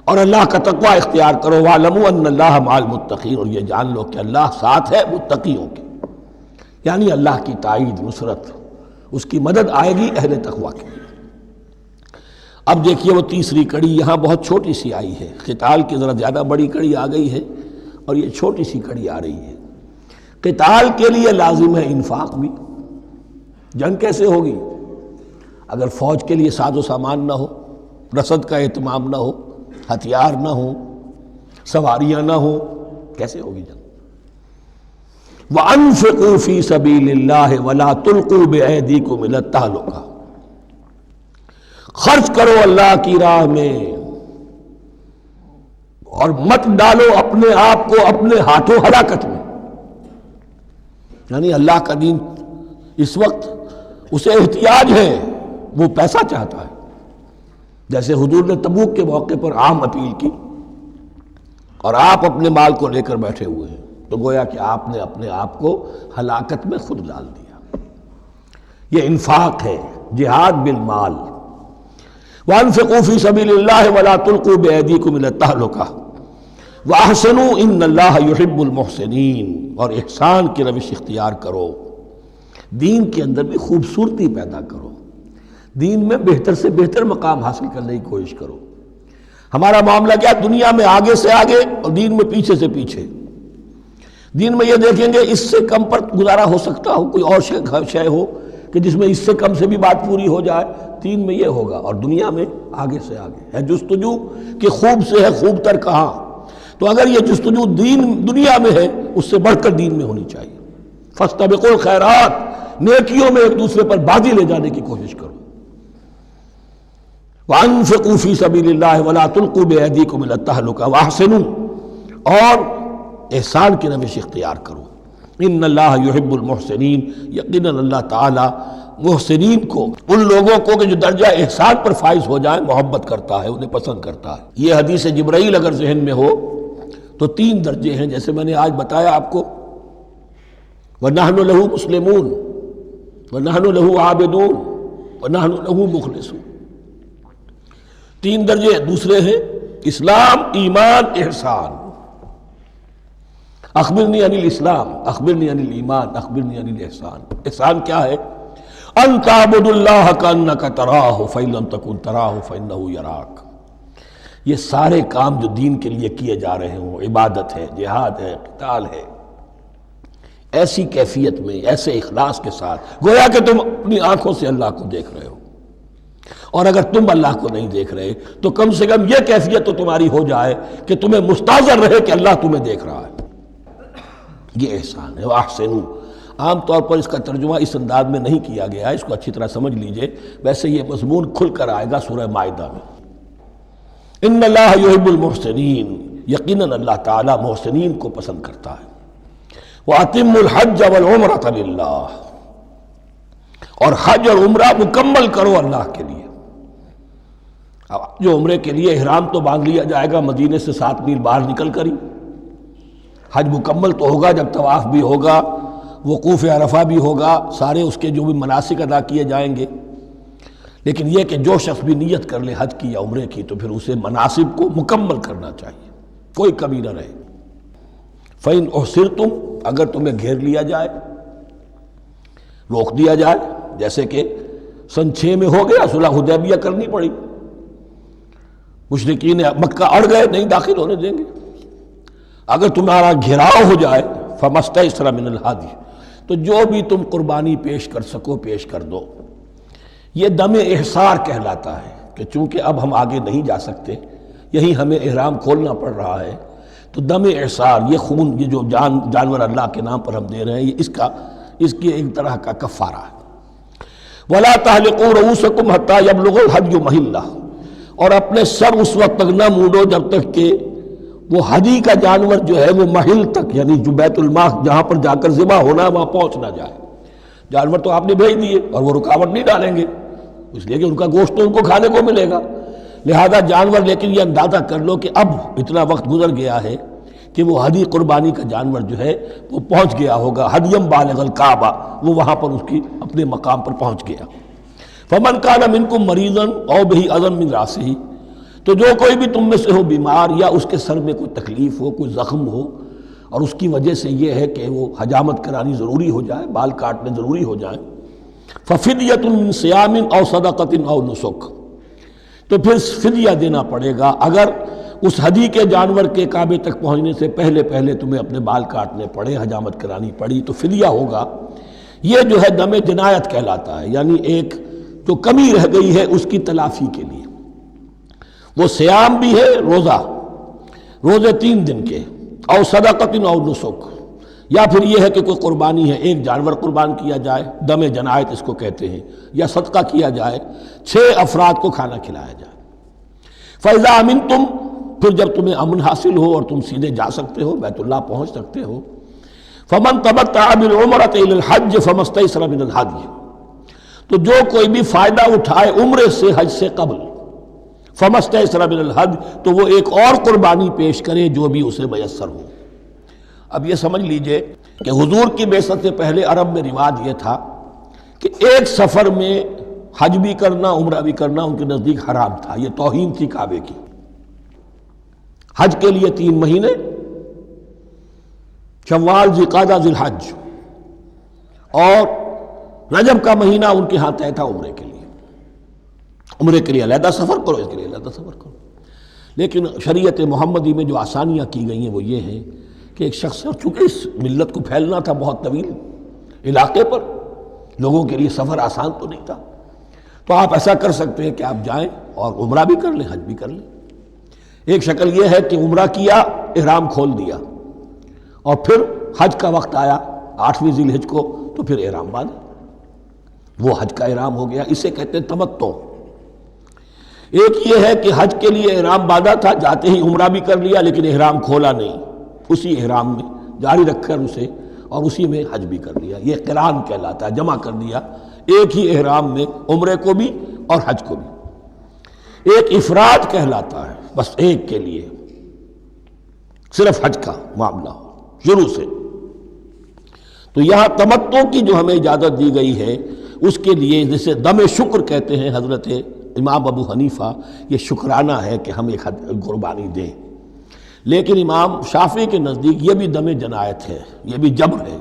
اور اللہ کا تقوی اختیار کرو، وَاعْلَمُوا أَنَّ اللَّهَ مَعَ الْمُتَّقِينَ، اور یہ جان لو کہ اللہ ساتھ ہے متقیوں کے، یعنی اللہ کی تائید، نصرت، اس کی مدد آئے گی اہل تقوی کے۔ اب دیکھیے وہ تیسری کڑی یہاں بہت چھوٹی سی آئی ہے، قتال کی ذرا زیادہ بڑی کڑی آ گئی ہے اور یہ چھوٹی سی کڑی آ رہی ہے۔ قتال کے لیے لازم ہے انفاق بھی۔ جنگ کیسے ہوگی اگر فوج کے لیے ساز و سامان نہ ہو، رسد کا اہتمام نہ ہو، ہتھیار نہ ہو، سواریاں نہ ہو، کیسے ہوگی جنگ؟ وَأَنفِقُوا فِي سَبِيلِ اللَّهِ وَلَا تُلْقُوا بِأَيْدِيكُمْ إِلَى التَّهْلُكَةِ، خرچ کرو اللہ کی راہ میں اور مت ڈالو اپنے آپ کو اپنے ہاتھوں ہلاکت میں۔ یعنی اللہ کا دین اس وقت اسے احتیاج ہے، وہ پیسہ چاہتا ہے، جیسے حضور نے تبوک کے موقع پر عام اپیل کی اور آپ اپنے مال کو لے کر بیٹھے ہوئے ہیں، تو گویا کہ آپ نے اپنے آپ کو ہلاکت میں خود ڈال دیا۔ یہ انفاق ہے، جہاد بالمال۔ وَأَنفِقُوا فِي سَبِيلِ اللَّهِ وَلَا تُلْقُوا بِأَيْدِيكُمْ إِلَى التَّهْلُكَةِ وَأَحْسِنُوا إِنَّ اللَّهَ يُحِبُّ الْمُحْسِنِينَ، اور احسان کی روش اختیار کرو، دین کے اندر بھی خوبصورتی پیدا کرو، دین میں بہتر سے بہتر مقام حاصل کرنے کی کوشش کرو۔ ہمارا معاملہ کیا، دنیا میں آگے سے آگے اور دین میں پیچھے سے پیچھے۔ دین میں یہ دیکھیں گے اس سے کم پر گزارا ہو سکتا ہو، کوئی اور شے ہو کہ جس میں اس سے کم سے بھی بات پوری ہو جائے، دین میں یہ ہوگا، اور دنیا میں آگے سے آگے ہے جستجو کہ خوب سے ہے خوب تر کہاں۔ تو اگر یہ جستجو دنیا میں ہے، اس سے بڑھ کر دین میں ہونی چاہیے۔ فاستبقوا الخیرات، نیکیوں میں ایک دوسرے پر بازی لے جانے کی کوشش کرو۔ وَأَنفِقُوا فِي سَبِيلِ اللَّهِ وَلَا تُلْقُوا بِأَيْدِيكُمْ إِلَى التَّهْلُكَةِ وَأَحْسِنُوا، اور احسان کی روش اختیار کرو۔ ان اللہ یحب المحسنین، یقیناً اللہ تعالی محسنین کو، ان لوگوں کو کہ جو درجہ احسان پر فائز ہو جائیں، محبت کرتا ہے، انہیں پسند کرتا ہے۔ یہ حدیث جبرائیل اگر ذہن میں ہو تو 3 درجے ہیں، جیسے میں نے آج بتایا آپ کو، وَنَحْنُ لَهُ مُسْلِمُونَ وَنَحْنُ لَهُ عَابِدُونَ وَنَحْنُ لَهُ مُخْلِصُونَ۔ 3 درجے دوسرے ہیں، اسلام، ایمان، احسان۔ اخبرنی عن الاسلام، اخبرنی عن الایمان، اخبرنی عن الاحسان۔ احسان کیا ہے؟ ان تعبد اللہ کانک تراہ فإن لم تکن تراہ فإنہ یراک۔ یہ سارے کام جو دین کے لیے کیے جا رہے ہوں، عبادت ہے، جہاد ہے، قتال ہے، ایسی کیفیت میں، ایسے اخلاص کے ساتھ، گویا کہ تم اپنی آنکھوں سے اللہ کو دیکھ رہے ہو، اور اگر تم اللہ کو نہیں دیکھ رہے تو کم سے کم یہ کیفیت تو تمہاری ہو جائے کہ تمہیں مستحضر رہے کہ اللہ تمہیں دیکھ رہا ہے۔ یہ احسان ہے۔ وَأَحْسِنُوا، عام طور پر اس کا ترجمہ اس انداز میں نہیں کیا گیا ہے، اس کو اچھی طرح سمجھ لیجئے، ویسے یہ مضمون کھل کر آئے گا سورہ مائدہ میں۔ ان اللہ یحب المحسنین، یقیناً اللہ تعالیٰ محسنین کو پسند کرتا ہے۔ وَأَتِمُّوا الْحَجَّ وَالْعُمْرَةَ لِلَّهِ، اور حج اور عمرہ مکمل کرو اللہ کے لیے۔ جو عمرے کے لیے احرام تو باندھ لیا جائے گا مدینے سے 7 میل باہر نکل کر ہی، حج مکمل تو ہوگا جب طواف بھی ہوگا، وقوف عرفہ بھی ہوگا، سارے اس کے جو بھی مناسک ادا کیے جائیں گے، لیکن یہ کہ جو شخص بھی نیت کر لے حج کی یا عمرے کی تو پھر اسے مناسب کو مکمل کرنا چاہیے، کوئی کمی نہ رہے۔ فَإِنْ أُحْصِرْتُمْ، اگر تمہیں گھیر لیا جائے، روک دیا جائے، جیسے کہ سن 6 میں ہو گیا، صلح حدیبیہ کرنی پڑی، مشرکین مکہ اڑ گئے، نہیں داخل ہونے دیں گے۔ اگر تمہارا گھراؤ ہو جائے فمستیسر من الہدی، تو جو بھی تم قربانی پیش کر سکو پیش کر دو۔ یہ دم احصار کہلاتا ہے کہ چونکہ اب ہم آگے نہیں جا سکتے، یہی ہمیں احرام کھولنا پڑ رہا ہے، تو دم احصار، یہ خون، یہ جو جانور اللہ کے نام پر ہم دے رہے ہیں، یہ اس کی ایک طرح کا کفارہ ہے۔ وَلَا تَحْلِقُوا رُؤُوسَكُمْ حَتَّى يَبْلُغَ الْهَدْيُ مَحِلَّهُ، اور اپنے سر اس وقت تک نہ مونڈو جب تک کہ وہ ہدی کا جانور جو ہے وہ محل تک، یعنی جو بیت الماء جہاں پر جا کر ذبح ہونا ہے وہاں پہنچ نہ جائے۔ جانور تو آپ نے بھیج دیے اور وہ رکاوٹ نہیں ڈالیں گے، اس لیے کہ ان کا گوشت تو ان کو کھانے کو ملے گا، لہذا جانور، لیکن یہ اندازہ کر لو کہ اب اتنا وقت گزر گیا ہے کہ وہ ہدی قربانی کا جانور جو ہے وہ پہنچ گیا ہوگا، ہدیم بالغ الکعبہ، وہ وہاں پر اس کی اپنے مقام پر پہنچ گیا۔ فمن کان منکم مریضا او بہ اذی من راسہ، تو جو کوئی بھی تم میں سے ہو بیمار یا اس کے سر میں کوئی تکلیف ہو، کوئی زخم ہو، اور اس کی وجہ سے یہ ہے کہ وہ حجامت کرانی ضروری ہو جائے، بال کاٹنے ضروری ہو جائیں، ففدیۃ من صیام او صدقۃ او نسک، تو پھر فدیہ دینا پڑے گا۔ اگر اس ہدی کے جانور کے کعبے تک پہنچنے سے پہلے تمہیں اپنے بال کاٹنے پڑے، حجامت کرانی پڑی، تو فدیہ ہوگا۔ یہ جو ہے دم جنایت کہلاتا ہے، یعنی ایک جو کمی رہ گئی ہے اس کی تلافی کے لیے۔ وہ صیام بھی ہے، روزے 3 دن کے، او صدقۃ او نسک، یا پھر یہ ہے کہ کوئی قربانی ہے، ایک جانور قربان کیا جائے، دم جنایت اس کو کہتے ہیں، یا صدقہ کیا جائے، 6 افراد کو کھانا کھلایا جائے۔ فَإِذَا أَمِنْتُمْ، پھر جب تمہیں امن حاصل ہو اور تم سیدھے جا سکتے ہو، بیت اللہ پہنچ سکتے ہو، فَمَنْ تَمَتَّعَ بِالْعُمْرَةِ إِلَى الْحَجِّ فَمَا اسْتَيْسَرَ مِنَ الْهَدْيِ، تو جو کوئی بھی فائدہ اٹھائے عمرے سے حج سے قبل، فَمَا اسْتَيْسَرَ مِنَ الْهَدْيِ، تو وہ ایک اور قربانی پیش کرے جو بھی اسے میسر ہو۔ اب یہ سمجھ لیجئے کہ حضور کی بعثت سے پہلے عرب میں رواج یہ تھا کہ ایک سفر میں حج بھی کرنا، عمرہ بھی کرنا ان کے نزدیک حرام تھا، یہ توہین تھی کعبے کی۔ حج کے لیے 3 مہینے، شوال، ذوالقعدہ، ذوالحج، اور رجب کا مہینہ ان کے ہاں طے تھا عمرے کے لیے۔ عمرے کے لیے علیحدہ سفر کرو، اس کے لیے علیحدہ سفر کرو۔ لیکن شریعت محمدی میں جو آسانیاں کی گئی ہیں وہ یہ ہیں کہ ایک شخص، اور چونکہ اس ملت کو پھیلنا تھا بہت طویل علاقے پر، لوگوں کے لیے سفر آسان تو نہیں تھا، تو آپ ایسا کر سکتے ہیں کہ آپ جائیں اور عمرہ بھی کر لیں، حج بھی کر لیں۔ ایک شکل یہ ہے کہ عمرہ کیا، احرام کھول دیا، اور پھر حج کا وقت آیا 8ویں ذی الحج کو، تو پھر احرام باندھا، وہ حج کا احرام ہو گیا، اسے کہتے ہیں تمتع۔ ایک یہ ہے کہ حج کے لیے احرام باندھا تھا، جاتے ہی عمرہ بھی کر لیا لیکن احرام کھولا نہیں، اسی احرام میں جاری رکھ کر اسے، اور اسی میں حج بھی کر لیا، یہ قران کہلاتا ہے، جمع کر دیا ایک ہی احرام میں عمرے کو بھی اور حج کو بھی۔ ایک افراد کہلاتا ہے، بس ایک کے لیے صرف حج کا معاملہ ہو شروع سے۔ تو یہاں تمتع کی جو ہمیں اجازت دی گئی ہے اس کے لیے، جسے دم شکر کہتے ہیں حضرت امام ابو حنیفہ، یہ شکرانہ ہے کہ ہم ایک قربانی دیں۔ لیکن امام شافعی کے نزدیک یہ بھی دم جنایت ہے، یہ بھی جبر ہے،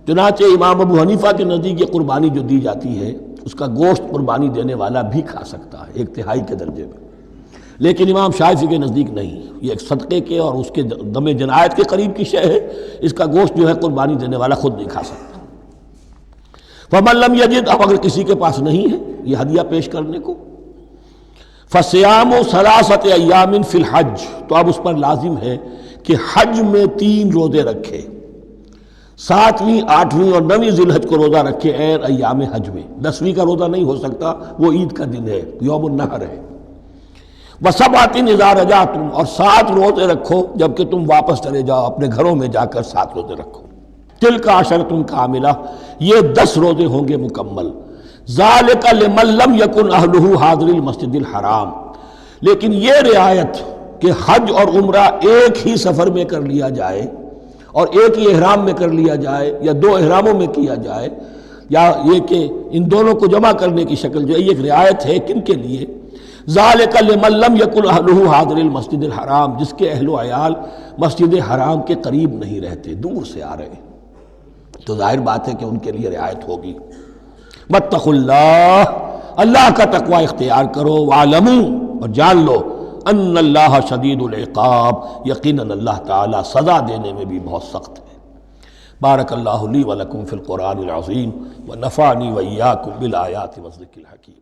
چنانچہ امام ابو حنیفہ کے نزدیک یہ قربانی جو دی جاتی ہے اس کا گوشت قربانی دینے والا بھی کھا سکتا ہے 1/3 کے درجے میں، لیکن امام شافعی کے نزدیک نہیں، یہ ایک صدقے کے اور اس کے دم جنایت کے قریب کی شے ہے، اس کا گوشت جو ہے قربانی دینے والا خود نہیں کھا سکتا۔ فَمَن لَّمْ يَجِدْ، اب اگر کسی کے پاس نہیں ہے یہ ہدیہ پیش کرنے کو، فَصِيَامُ ثَلَاثَةِ أَيَّامٍ فِي الْحَجِّ، تو اب اس پر لازم ہے کہ حج میں 3 روزے رکھے، 7ویں، 8ویں اور 9ویں ذی الحج کو روزہ رکھے غیر ایام حج میں۔ 10ویں کا روزہ نہیں ہو سکتا، وہ عید کا دن ہے، یوم النحر ہے۔ وَسَبْعَةٍ إِذَا رَجَعْتُمْ، اور 7 روزے رکھو جب کہ تم واپس چلے جاؤ، اپنے گھروں میں جا کر 7 روزے رکھو۔ تِلْکَ عَشَرَةٌ کاملہ، یہ 10 روزے ہوں گے مکمل۔ ذَلِكَ لِمَن لَّمْ يَكُنْ أَهْلُهُ حَاضِرِ الْمَسْجِدِ الْحَرَامِ، لیکن یہ رعایت کہ حج اور عمرہ ایک ہی سفر میں کر لیا جائے اور ایک ہی احرام میں کر لیا جائے یا 2 احراموں میں کیا جائے، یا یہ کہ ان دونوں کو جمع کرنے کی شکل جو ہے، یہ ایک رعایت ہے کن کے لیے؟ ذَلِكَ لِمَن لَّمْ يَكُنْ أَهْلُهُ حَاضِرِ الْمَسْجِدِ الْحَرَامِ، جس کے اہل و عیال مسجد حرام کے قریب نہیں رہتے، دور سے آ رہے ہیں، تو ظاہر بات ہے کہ ان کے لیے رعایت ہوگی۔ وَاتَّقُوا اللَّهَ، اللہ کا تقوی اختیار کرو، وَاعْلَمُوا، اور جان لو، ان اللہ شدید العقاب، یقیناً اللہ تعالیٰ سزا دینے میں بھی بہت سخت ہے۔ بارک اللہ لی ولکم فی القرآن العظیم ونفعنی وإیاکم بالآیات والذکر الحکیم۔